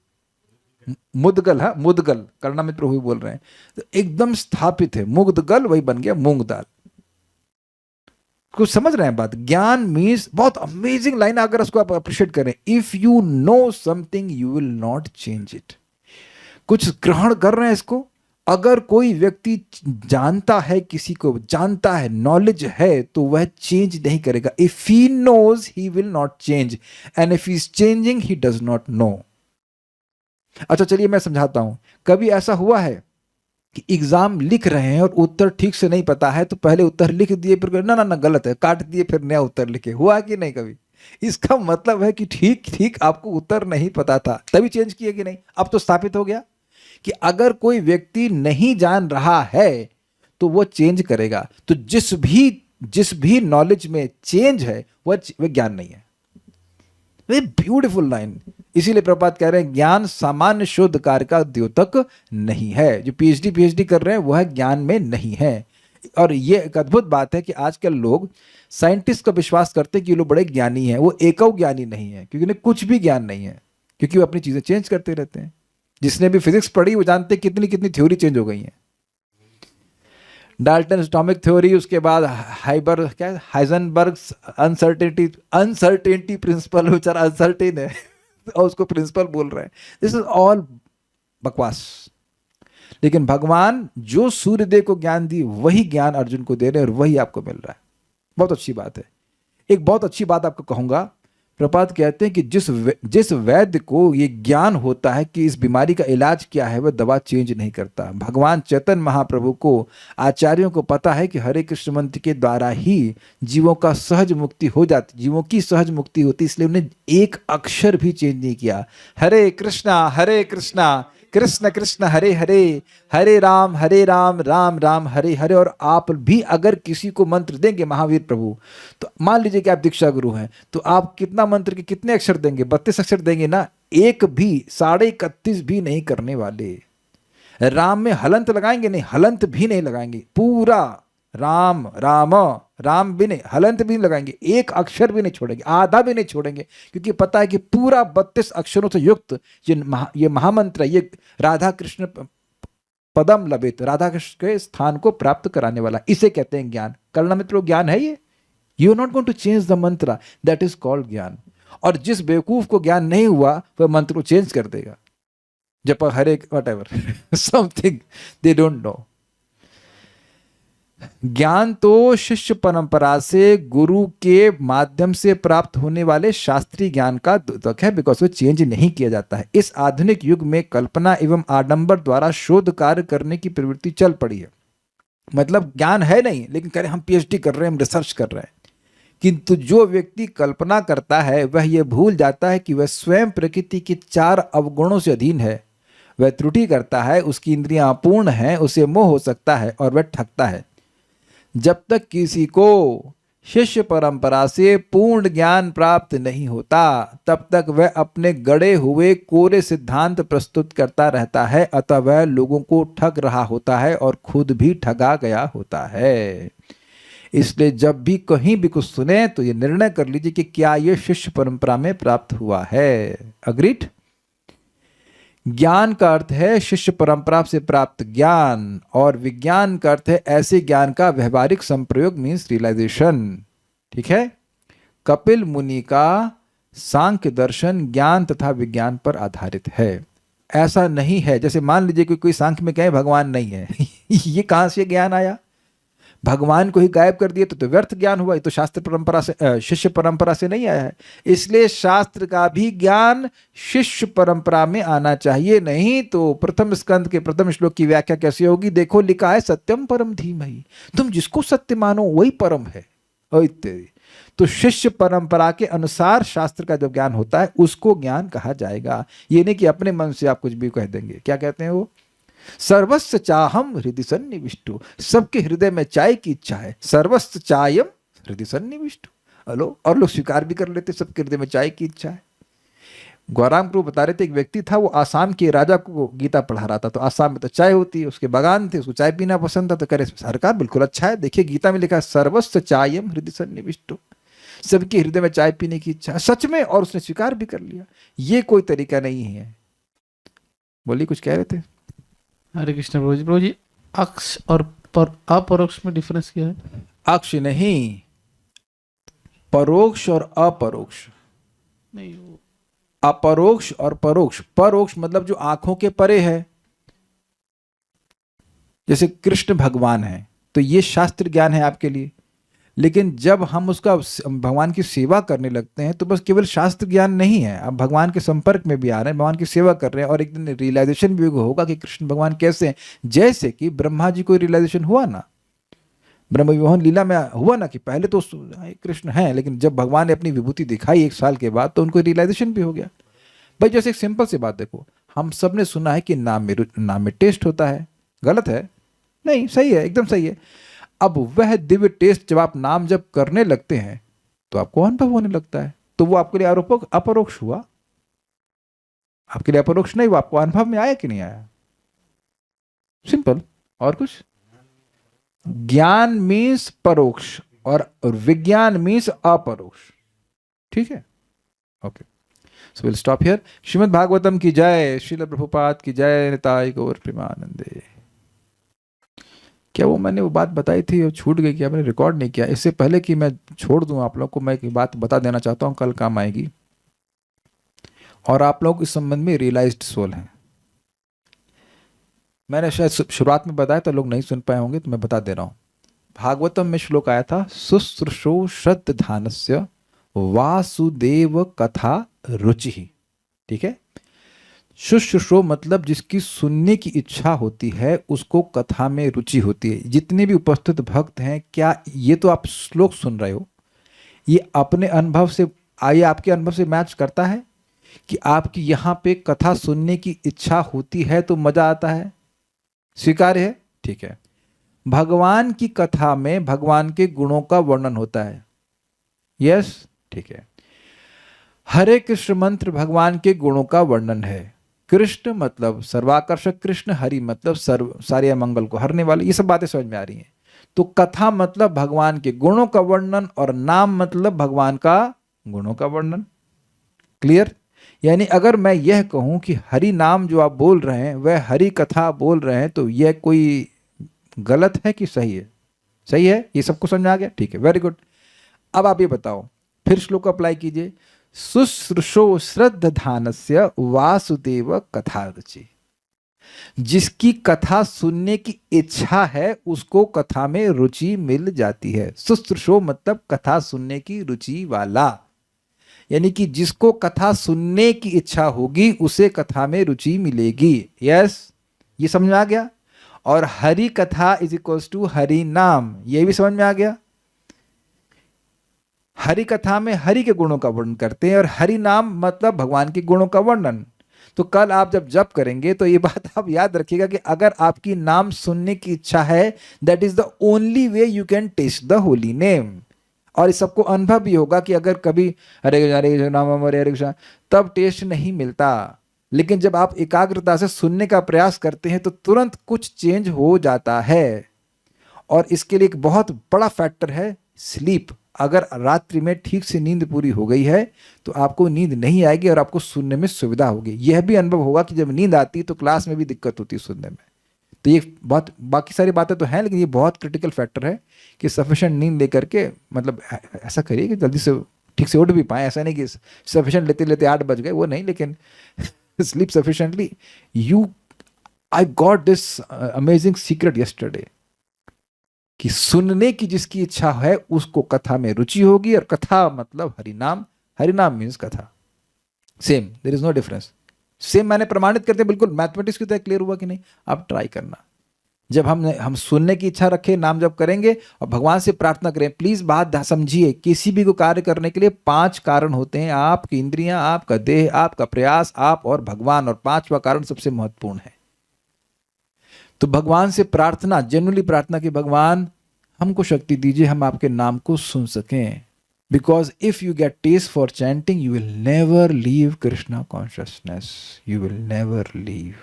मुदगल है, मुदगल करना मित्र हुई बोल रहे हैं, तो एकदम स्थापित है। मुगदगल वही बन गया मूंग दाल। कुछ समझ रहे हैं बात? ज्ञान मीन्स, बहुत अमेजिंग लाइन, अगर उसको आप अप्रिशिएट करें, if you know something you will not change it. कुछ ग्रहण कर रहे हैं इसको, अगर कोई व्यक्ति जानता है, किसी को जानता है, नॉलेज है, तो वह चेंज नहीं करेगा. If he knows he will not change, and if he is changing he does not know. अच्छा चलिए मैं समझाता हूं. कभी ऐसा हुआ है कि एग्जाम लिख रहे हैं और उत्तर ठीक से नहीं पता है, तो पहले उत्तर लिख दिए, फिर ना ना ना गलत है, काट दिए, फिर नया उत्तर लिखे? हुआ कि नहीं कभी? इसका मतलब है कि ठीक ठीक आपको उत्तर नहीं पता था, तभी चेंज किए कि नहीं. अब तो स्थापित हो गया कि अगर कोई व्यक्ति नहीं जान रहा है तो वो चेंज करेगा. तो जिस भी नॉलेज में चेंज है वह ज्ञान नहीं है. Very beautiful line. इसीलिए प्रभुपाद कह रहे हैं ज्ञान सामान्य शोध कार्य का द्योतक नहीं है. जो पीएचडी कर रहे हैं वह ज्ञान में नहीं है. और ये एक अद्भुत बात है कि आजकल लोग साइंटिस्ट का विश्वास करते हैं कि ये लोग बड़े ज्ञानी हैं. वो एकव ज्ञानी नहीं है, क्योंकि उन्हें कुछ भी ज्ञान नहीं है, क्योंकि वो अपनी चीजें चेंज करते रहते हैं. जिसने भी फिजिक्स पढ़ी वो जानते हैं कितनी कितनी थ्योरी चेंज हो गई हैं. डाल्टन एटॉमिक थ्योरी, उसके बाद हाइजेनबर्ग्स अनसर्टेनिटी प्रिंसिपल, बेचारा अनसर्टेन है और उसको प्रिंसिपल बोल रहे हैं. दिस इज ऑल बकवास. लेकिन भगवान जो सूर्यदेव को ज्ञान दी वही ज्ञान अर्जुन को दे रहे हैं और वही आपको मिल रहा है. बहुत अच्छी बात है. एक बहुत अच्छी बात आपको कहूंगा. प्रपात कहते हैं कि जिस वैद्य को ये ज्ञान होता है कि इस बीमारी का इलाज क्या है, वह दवा चेंज नहीं करता. भगवान चैतन्य महाप्रभु को, आचार्यों को पता है कि हरे कृष्ण मंत्र के द्वारा ही जीवों का सहज मुक्ति हो जाती, जीवों की सहज मुक्ति होती, इसलिए उन्हें एक अक्षर भी चेंज नहीं किया. हरे कृष्णा कृष्ण कृष्ण हरे हरे, हरे राम राम राम हरे हरे. और आप भी अगर किसी को मंत्र देंगे महावीर प्रभु, तो मान लीजिए कि आप दीक्षा गुरु हैं, तो आप कितना मंत्र के कितने अक्षर देंगे? 32 अक्षर देंगे ना. एक भी 31.5 भी नहीं करने वाले. राम में हलंत लगाएंगे? नहीं, हलंत भी नहीं लगाएंगे. पूरा राम राम भी नहीं, हलंत भी नहीं लगाएंगे, एक अक्षर भी नहीं छोड़ेंगे, आधा भी नहीं छोड़ेंगे, क्योंकि पता है कि पूरा 32 अक्षरों से युक्त ये महामंत्र, ये राधा कृष्ण पदम लभित, राधा कृष्ण के स्थान को प्राप्त कराने वाला, इसे कहते हैं ज्ञान. करना मित्रों ज्ञान है ये. You are not going to change the mantra, that is called gyan. और जिस बेवकूफ को ज्ञान नहीं हुआ वह मंत्र को चेंज कर देगा. जब हरे whatever something they don't know. ज्ञान तो शिष्य परंपरा से, गुरु के माध्यम से प्राप्त होने वाले शास्त्रीय ज्ञान का द्योतक है, बिकॉज वो चेंज नहीं किया जाता है. इस आधुनिक युग में कल्पना एवं आडंबर द्वारा शोध कार्य करने की प्रवृत्ति चल पड़ी है. मतलब ज्ञान है नहीं, लेकिन कह रहे हम पीएचडी कर रहे हैं, हम रिसर्च कर रहे हैं. किंतु जो व्यक्ति कल्पना करता है वह यह भूल जाता है कि वह स्वयं प्रकृति के 4 अवगुणों से अधीन है. वह त्रुटि करता है, उसकी इंद्रियां अपूर्ण हैं, उसे मोह हो सकता है और वह ठगता है. जब तक किसी को शिष्य परंपरा से पूर्ण ज्ञान प्राप्त नहीं होता, तब तक वह अपने गढ़े हुए कोरे सिद्धांत प्रस्तुत करता रहता है. अतः वह लोगों को ठग रहा होता है और खुद भी ठगा गया होता है. इसलिए जब भी कहीं भी कुछ सुने तो ये निर्णय कर लीजिए कि क्या ये शिष्य परंपरा में प्राप्त हुआ है. अग्रीड. ज्ञान का अर्थ है शिष्य परंपरा से प्राप्त ज्ञान, और विज्ञान का अर्थ है ऐसे ज्ञान का व्यवहारिक संप्रयोग, मीन्स रियलाइजेशन. ठीक है. कपिल मुनि का सांख्य दर्शन ज्ञान तथा विज्ञान पर आधारित है. ऐसा नहीं है जैसे मान लीजिए कि कोई सांख्य में कहे भगवान नहीं है ये कहां से ज्ञान आया? भगवान को ही गायब कर दिए तो व्यर्थ ज्ञान हुआ. ये तो शास्त्र परंपरा से, शिष्य परंपरा से नहीं आया है. इसलिए शास्त्र का भी ज्ञान शिष्य परंपरा में आना चाहिए. नहीं तो प्रथम स्कंद के प्रथम श्लोक की व्याख्या कैसे होगी? देखो लिखा है सत्यम परम धीमहि, तुम जिसको सत्य मानो वही परम है. तो शिष्य परंपरा के अनुसार शास्त्र का जो ज्ञान होता है उसको ज्ञान कहा जाएगा. ये नहीं कि अपने मन से आप कुछ भी कह देंगे. क्या कहते हैं वो? सर्वस्व चाहम हृदय सन्निविष्टु. सबके हृदय में चाय की इच्छा है. सर्वस्व चायम हृदय सन्निविष्टु. हेलो. और लोग स्वीकार भी कर लेते सबके हृदय में चाय की इच्छा है. गौराम प्रभु बता रहे थे एक व्यक्ति था, वो आसाम के राजा को गीता पढ़ा रहा था. तो आसाम में तो चाय होती है, उसके बागान थे, उसको चाय पीना पसंद था. तो कह रहे सरकार बिल्कुल अच्छा है, देखिए गीता में लिखा है सर्वस्व चायम हृदय सन्निविष्टु, सबके हृदय में चाय पीने की इच्छा. सच में, और उसने स्वीकार भी कर लिया. ये कोई तरीका नहीं है. बोलिए, कुछ कह रहे थे. हरे कृष्ण प्रभु जी. अक्ष और अपरोक्ष में डिफरेंस क्या है? अक्ष नहीं, परोक्ष और अपरोक्ष. नहीं, अपरोक्ष और परोक्ष. परोक्ष मतलब जो आंखों के परे है, जैसे कृष्ण भगवान है तो ये शास्त्र ज्ञान है आपके लिए, लेकिन जब हम उसका भगवान की सेवा करने लगते हैं तो बस केवल शास्त्र ज्ञान नहीं है, आप भगवान के संपर्क में भी आ रहे हैं, भगवान की सेवा कर रहे हैं, और एक दिन रियलाइजेशन भी होगा कि कृष्ण भगवान कैसे हैं। जैसे कि ब्रह्मा जी को रियलाइजेशन हुआ ना, ब्रह्म विमोहन लीला में हुआ ना कि पहले तो कृष्ण हैं, लेकिन जब भगवान ने अपनी विभूति दिखाई 1 साल के बाद तो उनको रियलाइजेशन भी हो गया। भाई जैसे एक सिंपल सी बात देखो, हम सब ने सुना है कि नाम में टेस्ट होता है, गलत है? नहीं, सही है, एकदम सही है। अब वह दिव्य टेस्ट जब आप नाम जब करने लगते हैं तो आपको अनुभव होने लगता है, तो वो आपके लिए अपरोक्ष हुआ, आपके लिए अपरोक्ष नहीं, वो आपको अनुभव में आया कि नहीं आया? सिंपल। और कुछ? ज्ञान मीन्स परोक्ष और विज्ञान मीन्स अपरोक्ष, ठीक है? Okay, so will stop here. Shrimad Bhagavatam की जय, श्रील प्रभुपाद की जय, निताई गौर प्रेमानंदे। क्या वो मैंने वो बात बताई थी और छूट गई, क्या मैंने रिकॉर्ड नहीं किया? इससे पहले कि मैं छोड़ दूं आप लोग को, मैं एक बात बता देना चाहता हूं, कल काम आएगी, और आप लोग इस संबंध में रियलाइज्ड सोल हैं। मैंने शायद शुरुआत में बताया तो लोग नहीं सुन पाए होंगे, तो मैं बता दे रहा हूं। भागवतम में श्लोक आया था, शुश्रूषो श्रद्धानस्य वासुदेव कथा रुचि, ठीक है? शुश्रूषो मतलब जिसकी सुनने की इच्छा होती है, उसको कथा में रुचि होती है। जितने भी उपस्थित भक्त हैं, क्या ये तो आप श्लोक सुन रहे हो, ये अपने अनुभव से, आइए आपके अनुभव से मैच करता है कि आपकी यहाँ पे कथा सुनने की इच्छा होती है तो मजा आता है, स्वीकार्य है, ठीक है? भगवान की कथा में भगवान के गुणों का वर्णन होता है, यस, ठीक है? हरे कृष्ण मंत्र भगवान के गुणों का वर्णन है। कृष्ण मतलब सर्वाकर्षक कृष्ण, हरि मतलब सारे मंगल को हरने वाले, ये सब बातें समझ में आ रही हैं। तो कथा मतलब भगवान के गुणों का वर्णन, और नाम मतलब भगवान का गुणों का वर्णन। क्लियर? यानी अगर मैं यह कहूं कि हरि नाम जो आप बोल रहे हैं वह हरि कथा बोल रहे हैं, तो यह कोई गलत है कि सही है? सही है, ये सबको समझ में आ गया, ठीक है, वेरी गुड। अब आप ये बताओ, फिर श्लोक अप्लाई कीजिए। शुश्रूषो श्रद्धानस्य वासुदेव कथा रुचि, जिसकी कथा सुनने की इच्छा है उसको कथा में रुचि मिल जाती है। शुश्रूषो मतलब कथा सुनने की रुचि वाला, यानी कि जिसको कथा सुनने की इच्छा होगी उसे कथा में रुचि मिलेगी। यस, ये समझ में आ गया? और हरि कथा इज इक्वल्स टू हरि नाम, ये भी समझ में आ गया? हरि कथा में हरि के गुणों का वर्णन करते हैं, और हरि नाम मतलब भगवान के गुणों का वर्णन। तो कल आप जब जप करेंगे तो ये बात आप याद रखिएगा कि अगर आपकी नाम सुनने की इच्छा है, that is the only way you can taste the holy name. और इस सबको अनुभव भी होगा कि अगर कभी हरे कृष्ण नाम हरे हरे कृष्ण, तब टेस्ट नहीं मिलता, लेकिन जब आप एकाग्रता से सुनने का प्रयास करते हैं तो तुरंत कुछ चेंज हो जाता है। और इसके लिए एक बहुत बड़ा फैक्टर है स्लीप। अगर रात्रि में ठीक से नींद पूरी हो गई है तो आपको नींद नहीं आएगी और आपको सुनने में सुविधा होगी। यह भी अनुभव होगा कि जब नींद आती है तो क्लास में भी दिक्कत होती है सुनने में। तो ये बहुत, बाकी सारी बातें तो हैं, लेकिन ये बहुत क्रिटिकल फैक्टर है कि सफिशिएंट नींद लेकर के, मतलब ऐसा करिए कि जल्दी से ठीक से उठ भी पाए। ऐसा नहीं कि सफिशिएंट लेते लेते 8 बज गए, वो नहीं, लेकिन sleep sufficiently. I got this amazing secret yesterday कि सुनने की जिसकी इच्छा है उसको कथा में रुचि होगी, और कथा मतलब हरिनाम, हरिनाम मीन्स कथा, same, there is no difference. Same मैंने प्रमाणित करते, बिल्कुल मैथमेटिक्स की तरह। क्लियर हुआ कि नहीं? आप ट्राई करना। जब हम सुनने की इच्छा रखें, नाम जब करेंगे और भगवान से प्रार्थना करें, प्लीज बात समझिए, किसी भी को कार्य करने के लिए 5 कारण होते हैं, आपकी इंद्रियां, आपका देह, आपका प्रयास, आप और भगवान, और 5वां कारण सबसे महत्वपूर्ण है। तो भगवान से प्रार्थना, जेन्युइनली प्रार्थना कि भगवान हमको शक्ति दीजिए, हम आपके नाम को सुन सकें। Because if you get taste for chanting, you will never leave Krishna consciousness, you will never leave,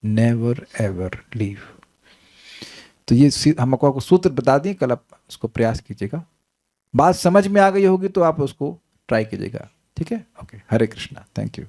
never ever leave. तो ये हम आपको सूत्र बता दें, कल आप उसको प्रयास कीजिएगा। बात समझ में आ गई होगी तो आप उसको ट्राई कीजिएगा, ठीक है? Okay, Hare Krishna, thank you.